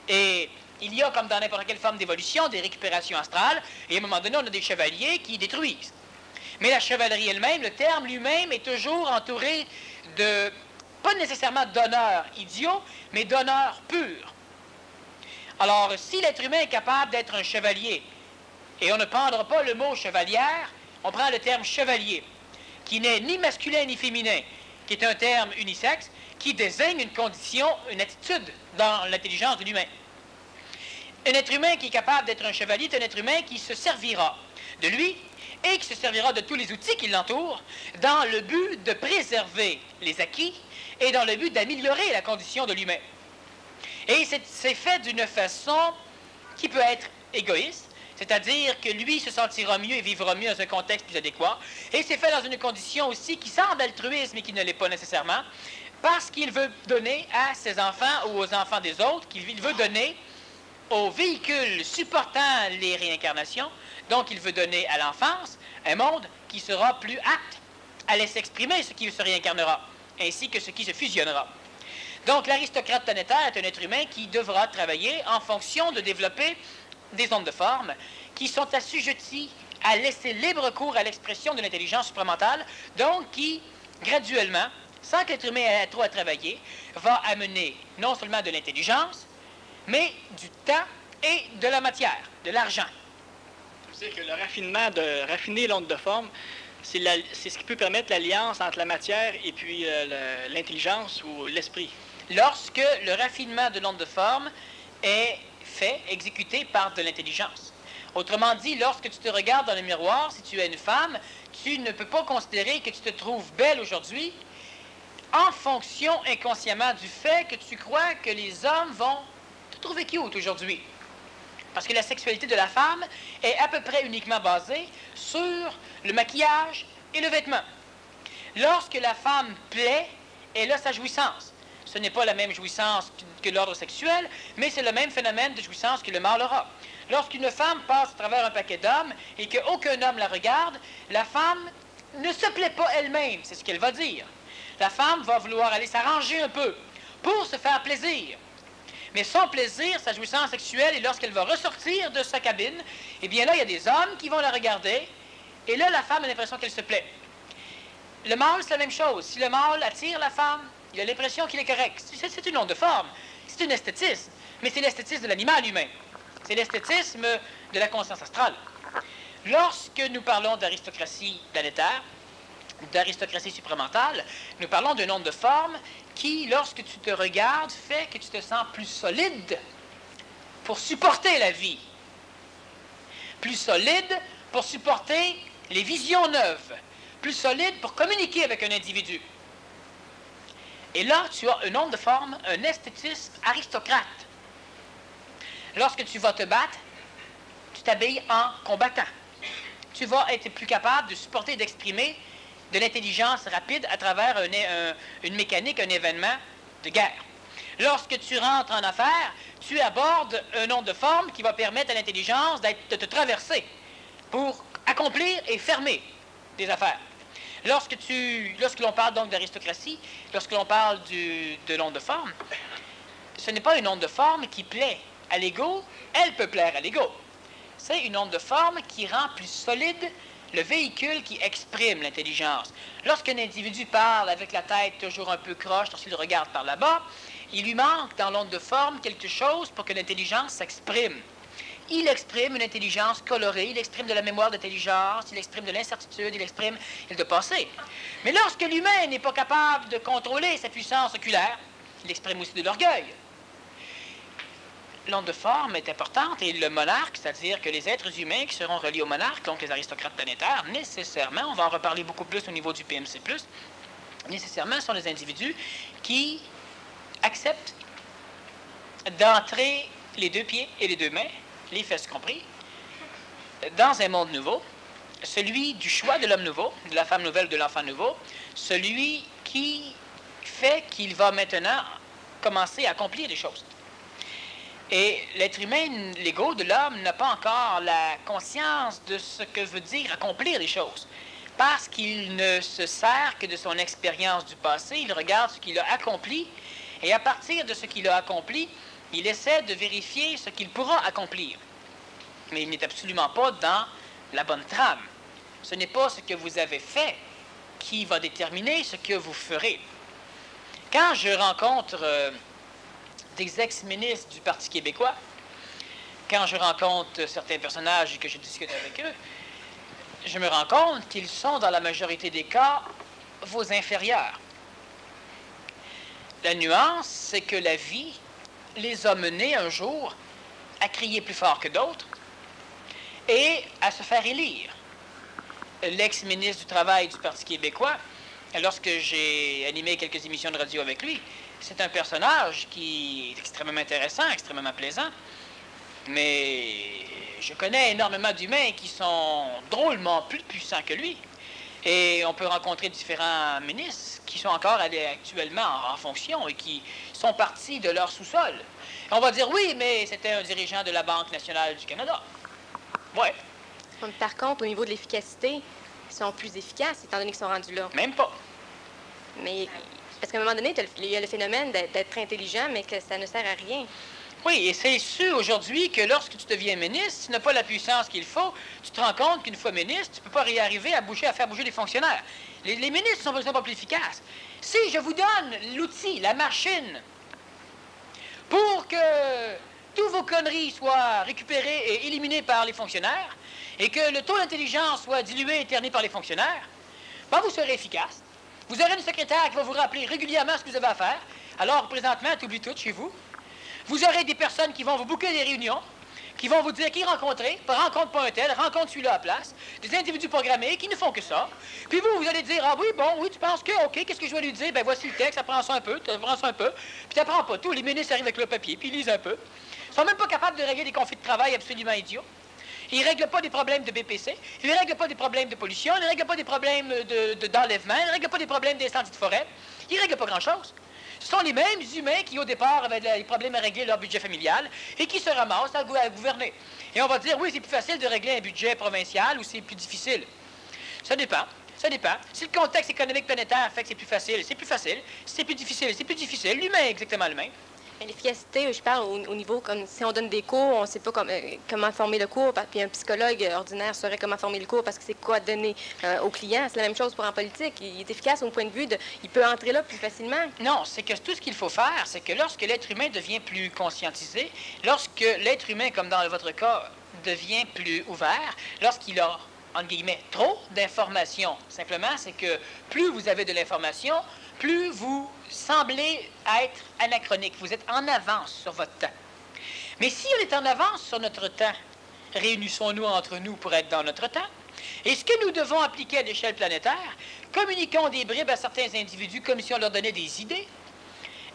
Et il y a, comme dans n'importe quelle forme d'évolution, des récupérations astrales, et à un moment donné, on a des chevaliers qui détruisent. Mais la chevalerie elle-même, le terme lui-même est toujours entouré de, pas nécessairement d'honneurs idiots, mais d'honneurs purs. Alors, si l'être humain est capable d'être un chevalier, et on ne prendra pas le mot chevalière, on prend le terme chevalier, qui n'est ni masculin ni féminin, qui est un terme unisexe, qui désigne une condition, une attitude dans l'intelligence de l'humain. Un être humain qui est capable d'être un chevalier est un être humain qui se servira de lui et qui se servira de tous les outils qui l'entourent dans le but de préserver les acquis et dans le but d'améliorer la condition de l'humain. Et c'est fait d'une façon qui peut être égoïste, c'est-à-dire que lui se sentira mieux et vivra mieux dans un contexte plus adéquat. Et c'est fait dans une condition aussi qui semble altruisme mais qui ne l'est pas nécessairement, parce qu'il veut donner à ses enfants ou aux enfants des autres, qu'il veut donner aux véhicules supportant les réincarnations, donc il veut donner à l'enfance un monde qui sera plus apte à laisser exprimer ce qui se réincarnera, ainsi que ce qui se fusionnera. Donc l'aristocrate planétaire est un être humain qui devra travailler en fonction de développer des ondes de forme qui sont assujetties à laisser libre cours à l'expression de l'intelligence supramentale, donc qui, graduellement, sans que l'être humain ait trop à travailler, va amener non seulement de l'intelligence, mais du temps et de la matière, de l'argent. C'est-à-dire que le raffinement de raffiner l'onde de forme, c'est ce qui peut permettre l'alliance entre la matière et puis l'intelligence ou l'esprit. Lorsque le raffinement de l'onde de forme est fait, exécuté par de l'intelligence. Autrement dit, lorsque tu te regardes dans le miroir, si tu es une femme, tu ne peux pas considérer que tu te trouves belle aujourd'hui en fonction inconsciemment du fait que tu crois que les hommes vont te trouver cute aujourd'hui. Parce que la sexualité de la femme est à peu près uniquement basée sur le maquillage et le vêtement. Lorsque la femme plaît, elle a sa jouissance. Ce n'est pas la même jouissance que l'ordre sexuel, mais c'est le même phénomène de jouissance que le mâle aura. Lorsqu'une femme passe à travers un paquet d'hommes et qu'aucun homme la regarde, la femme ne se plaît pas elle-même, c'est ce qu'elle va dire. La femme va vouloir aller s'arranger un peu pour se faire plaisir. Mais son plaisir, sa jouissance sexuelle, et lorsqu'elle va ressortir de sa cabine, eh bien là, il y a des hommes qui vont la regarder, et là, la femme a l'impression qu'elle se plaît. Le mâle, c'est la même chose. Si le mâle attire la femme, il a l'impression qu'il est correct. C'est une onde de forme, c'est une esthétisme, mais c'est l'esthétisme de l'animal humain. C'est l'esthétisme de la conscience astrale. Lorsque nous parlons d'aristocratie planétaire, d'aristocratie supramentale, nous parlons d'une onde de forme qui, lorsque tu te regardes, fait que tu te sens plus solide pour supporter la vie. Plus solide pour supporter les visions neuves. Plus solide pour communiquer avec un individu. Et là, tu as une onde de forme, un esthétisme aristocrate. Lorsque tu vas te battre, tu t'habilles en combattant. Tu vas être plus capable de supporter et d'exprimer de l'intelligence rapide à travers une mécanique, un événement de guerre. Lorsque tu rentres en affaires, tu abordes un onde de forme qui va permettre à l'intelligence de te traverser pour accomplir et fermer des affaires. Lorsque l'on parle donc d'aristocratie, lorsque l'on parle de l'onde de forme, ce n'est pas une onde de forme qui plaît à l'ego, elle peut plaire à l'ego. C'est une onde de forme qui rend plus solide le véhicule qui exprime l'intelligence. Lorsqu'un individu parle avec la tête toujours un peu croche, lorsqu'il regarde par là-bas, il lui manque dans l'onde de forme quelque chose pour que l'intelligence s'exprime. Il exprime une intelligence colorée, il exprime de la mémoire d'intelligence, il exprime de l'incertitude, il exprime le passé. Mais lorsque l'humain n'est pas capable de contrôler sa puissance oculaire, il exprime aussi de l'orgueil. L'onde de forme est importante et le monarque, c'est-à-dire que les êtres humains qui seront reliés au monarque, donc les aristocrates planétaires, nécessairement, on va en reparler beaucoup plus au niveau du PMC+, nécessairement sont les individus qui acceptent d'entrer les deux pieds et les deux mains, les fesses compris, dans un monde nouveau, celui du choix de l'homme nouveau, de la femme nouvelle, de l'enfant nouveau, celui qui fait qu'il va maintenant commencer à accomplir des choses. Et l'être humain, l'ego de l'homme, n'a pas encore la conscience de ce que veut dire accomplir des choses. Parce qu'il ne se sert que de son expérience du passé, il regarde ce qu'il a accompli, et à partir de ce qu'il a accompli, il essaie de vérifier ce qu'il pourra accomplir. Mais il n'est absolument pas dans la bonne trame. Ce n'est pas ce que vous avez fait qui va déterminer ce que vous ferez. Quand je rencontre des ex-ministres du Parti québécois, quand je rencontre certains personnages et que je discute avec eux, je me rends compte qu'ils sont, dans la majorité des cas, vos inférieurs. La nuance, c'est que la vie les a menés un jour à crier plus fort que d'autres et à se faire élire. L'ex-ministre du Travail du Parti québécois, lorsque j'ai animé quelques émissions de radio avec lui, c'est un personnage qui est extrêmement intéressant, extrêmement plaisant, mais je connais énormément d'humains qui sont drôlement plus puissants que lui. Et on peut rencontrer différents ministres qui sont encore actuellement en fonction et qui sont partis de leur sous-sol. Et on va dire, oui, mais c'était un dirigeant de la Banque nationale du Canada. Ouais. Par contre, au niveau de l'efficacité, ils sont plus efficaces, étant donné qu'ils sont rendus là. Même pas. Mais, parce qu'à un moment donné, il y a le phénomène d'être intelligent, mais que ça ne sert à rien. Oui, et c'est sûr aujourd'hui que lorsque tu deviens ministre, tu n'as pas la puissance qu'il faut, tu te rends compte qu'une fois ministre, tu ne peux pas y arriver à faire bouger les fonctionnaires. Les ministres sont pas plus efficaces. Si je vous donne l'outil, la machine, pour que tous vos conneries soient récupérées et éliminées par les fonctionnaires, et que le taux d'intelligence soit dilué et terni par les fonctionnaires, ben vous serez efficace. Vous aurez une secrétaire qui va vous rappeler régulièrement ce que vous avez à faire. Alors, présentement, tu oublies tout chez vous. Vous aurez des personnes qui vont vous booker des réunions, qui vont vous dire qui rencontrer, rencontre pas un tel, rencontre celui-là à place, des individus programmés qui ne font que ça. Puis vous allez dire, ah oui, bon, oui, tu penses que, OK, qu'est-ce que je dois lui dire? Ben voici le texte, apprends ça un peu, tu apprends ça un peu, puis tu n'apprends pas tout. Les ministres arrivent avec le papier, puis ils lisent un peu. Ils sont même pas capables de régler des conflits de travail absolument idiots. Ils ne règlent pas des problèmes de BPC, ils ne règlent pas des problèmes de pollution, ils ne règlent pas des problèmes d'enlèvement, ils ne règlent pas des problèmes d'incendie de forêt. Ils ne règlent pas grand-chose. Ce sont les mêmes humains qui, au départ, avaient des problèmes à régler leur budget familial et qui se ramassent à gouverner. Et on va dire, oui, c'est plus facile de régler un budget provincial ou c'est plus difficile. Ça dépend. Ça dépend. Si le contexte économique planétaire fait que c'est plus facile, c'est plus facile. Si c'est plus difficile, c'est plus difficile. L'humain est exactement le même. L'efficacité, je parle au niveau, comme si on donne des cours, on ne sait pas comment former le cours, puis un psychologue ordinaire saurait comment former le cours parce que c'est quoi donner au client. C'est la même chose pour en politique. Il est efficace au point de vue il peut entrer là plus facilement. Non, c'est que tout ce qu'il faut faire, c'est que lorsque l'être humain devient plus conscientisé, lorsque l'être humain, comme dans votre cas, devient plus ouvert, lorsqu'il a, entre guillemets, trop d'informations, simplement, c'est que plus vous avez de l'information, plus vous semblez être anachronique. Vous êtes en avance sur votre temps. Mais si on est en avance sur notre temps, réunissons-nous entre nous pour être dans notre temps. Et ce que nous devons appliquer à l'échelle planétaire, communiquons des bribes à certains individus comme si on leur donnait des idées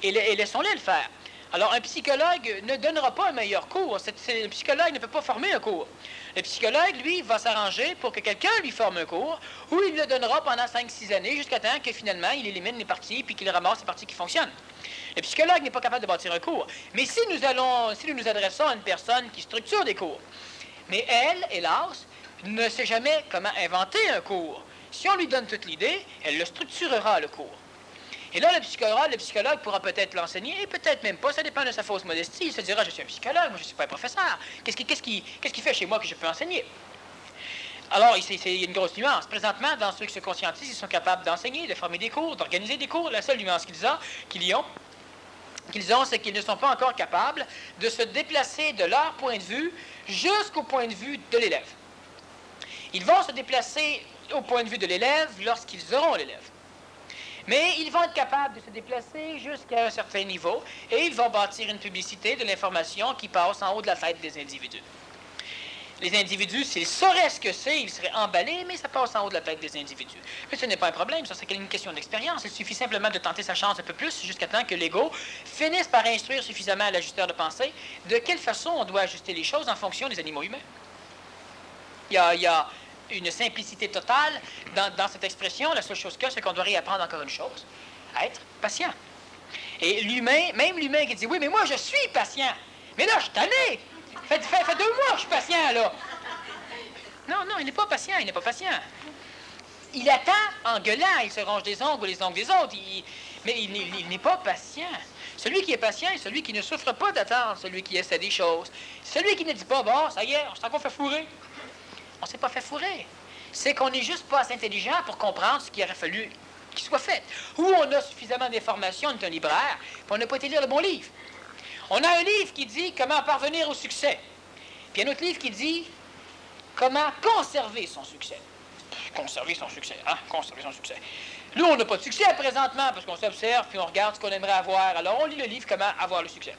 et laissons-les le faire. Alors, un psychologue ne donnera pas un meilleur cours. Un psychologue ne peut pas former un cours. Le psychologue, lui, va s'arranger pour que quelqu'un lui forme un cours où il le donnera pendant 5-6 années jusqu'à temps que finalement, il élimine les parties puis qu'il ramasse les parties qui fonctionnent. Le psychologue n'est pas capable de bâtir un cours. Mais si nous nous adressons à une personne qui structure des cours, mais elle, hélas, ne sait jamais comment inventer un cours. Si on lui donne toute l'idée, elle le structurera, le cours. Et là, le psychologue pourra peut-être l'enseigner, et peut-être même pas, ça dépend de sa fausse modestie. Il se dira, je suis un psychologue, moi je ne suis pas un professeur. Qu'est-ce qui fait chez moi que je peux enseigner? Alors, il y a une grosse nuance. Présentement, dans ceux qui se conscientisent, ils sont capables d'enseigner, de former des cours, d'organiser des cours. La seule nuance qu'ils ont, c'est qu'ils ne sont pas encore capables de se déplacer de leur point de vue jusqu'au point de vue de l'élève. Ils vont se déplacer au point de vue de l'élève lorsqu'ils auront l'élève. Mais ils vont être capables de se déplacer jusqu'à un certain niveau et ils vont bâtir une publicité de l'information qui passe en haut de la tête des individus. Les individus, s'ils sauraient ce que c'est, ils seraient emballés, mais ça passe en haut de la tête des individus. Mais ce n'est pas un problème, ça, c'est une question d'expérience. Il suffit simplement de tenter sa chance un peu plus jusqu'à temps que l'ego finisse par instruire suffisamment à l'ajusteur de pensée de quelle façon on doit ajuster les choses en fonction des animaux humains. Il y a une simplicité totale dans cette expression. La seule chose qu'il y a, c'est qu'on doit réapprendre encore une chose, à être patient. Et l'humain, même l'humain qui dit « Oui, mais moi, je suis patient. Mais là, je suis tanné. Fait 2 mois que je suis patient, là. » Non, il n'est pas patient, il n'est pas patient. Il attend en gueulant, il se ronge des ongles ou les ongles des autres, mais il n'est pas patient. Celui qui est patient est celui qui ne souffre pas d'attendre, celui qui essaie des choses. Celui qui ne dit pas « Bon, ça y est, on s'est encore fait fourrer. » On ne s'est pas fait fourrer. C'est qu'on n'est juste pas assez intelligent pour comprendre ce qu'il aurait fallu qu'il soit fait. Ou on a suffisamment d'informations, on est un libraire, puis on n'a pas été lire le bon livre. On a un livre qui dit comment parvenir au succès. Puis un autre livre qui dit comment conserver son succès. Conserver son succès, hein? Conserver son succès. Nous, on n'a pas de succès présentement parce qu'on s'observe puis on regarde ce qu'on aimerait avoir. Alors, on lit le livre comment avoir le succès.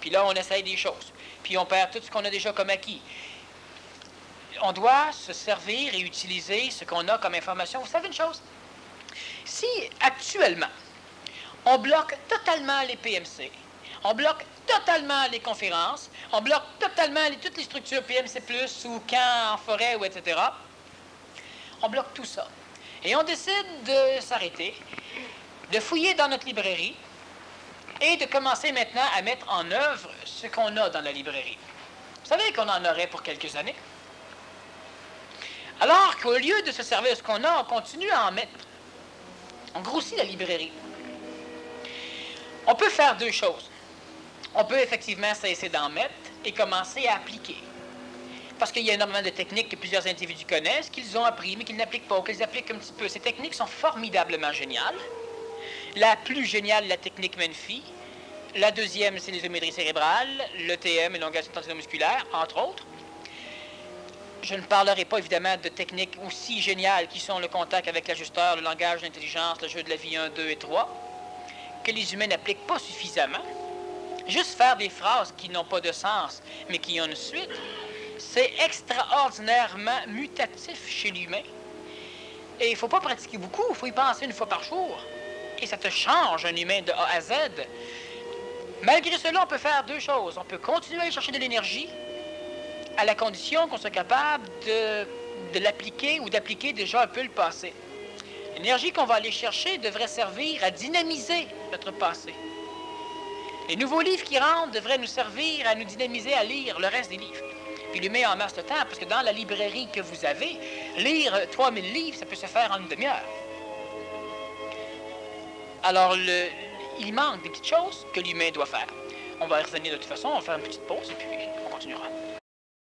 Puis là, on essaye des choses. Puis on perd tout ce qu'on a déjà comme acquis. On doit se servir et utiliser ce qu'on a comme information. Vous savez une chose? Si actuellement, on bloque totalement les PMC, on bloque totalement les conférences, on bloque totalement toutes les structures PMC+, ou camps en forêt, ou etc., on bloque tout ça. Et on décide de s'arrêter, de fouiller dans notre librairie et de commencer maintenant à mettre en œuvre ce qu'on a dans la librairie. Vous savez qu'on en aurait pour quelques années. Alors qu'au lieu de se servir de ce qu'on a, on continue à en mettre. On grossit la librairie. On peut faire 2 choses. On peut effectivement cesser d'en mettre et commencer à appliquer. Parce qu'il y a énormément de techniques que plusieurs individus connaissent, qu'ils ont appris, mais qu'ils n'appliquent pas, ou qu'ils appliquent un petit peu. Ces techniques sont formidablement géniales. La plus géniale, la technique Menfi. La deuxième, c'est l'isométrie cérébrale, l'ETM, élongation tendinomusculaire, entre autres. Je ne parlerai pas, évidemment, de techniques aussi géniales qui sont le contact avec l'ajusteur, le langage d'intelligence, le jeu de la vie 1, 2 et 3, que les humains n'appliquent pas suffisamment. Juste faire des phrases qui n'ont pas de sens, mais qui ont une suite, c'est extraordinairement mutatif chez l'humain. Et il ne faut pas pratiquer beaucoup, il faut y penser 1 fois par jour. Et ça te change un humain de A à Z. Malgré cela, on peut faire 2 choses. On peut continuer à aller chercher de l'énergie, à la condition qu'on soit capable de l'appliquer ou d'appliquer déjà un peu le passé. L'énergie qu'on va aller chercher devrait servir à dynamiser notre passé. Les nouveaux livres qui rentrent devraient nous servir à nous dynamiser à lire le reste des livres. Puis l'humain en masse de temps, parce que dans la librairie que vous avez, lire 3000 livres, ça peut se faire en 1 demi-heure. Alors, il manque des petites choses que l'humain doit faire. On va y revenir de toute façon, on va faire une petite pause et puis on continuera.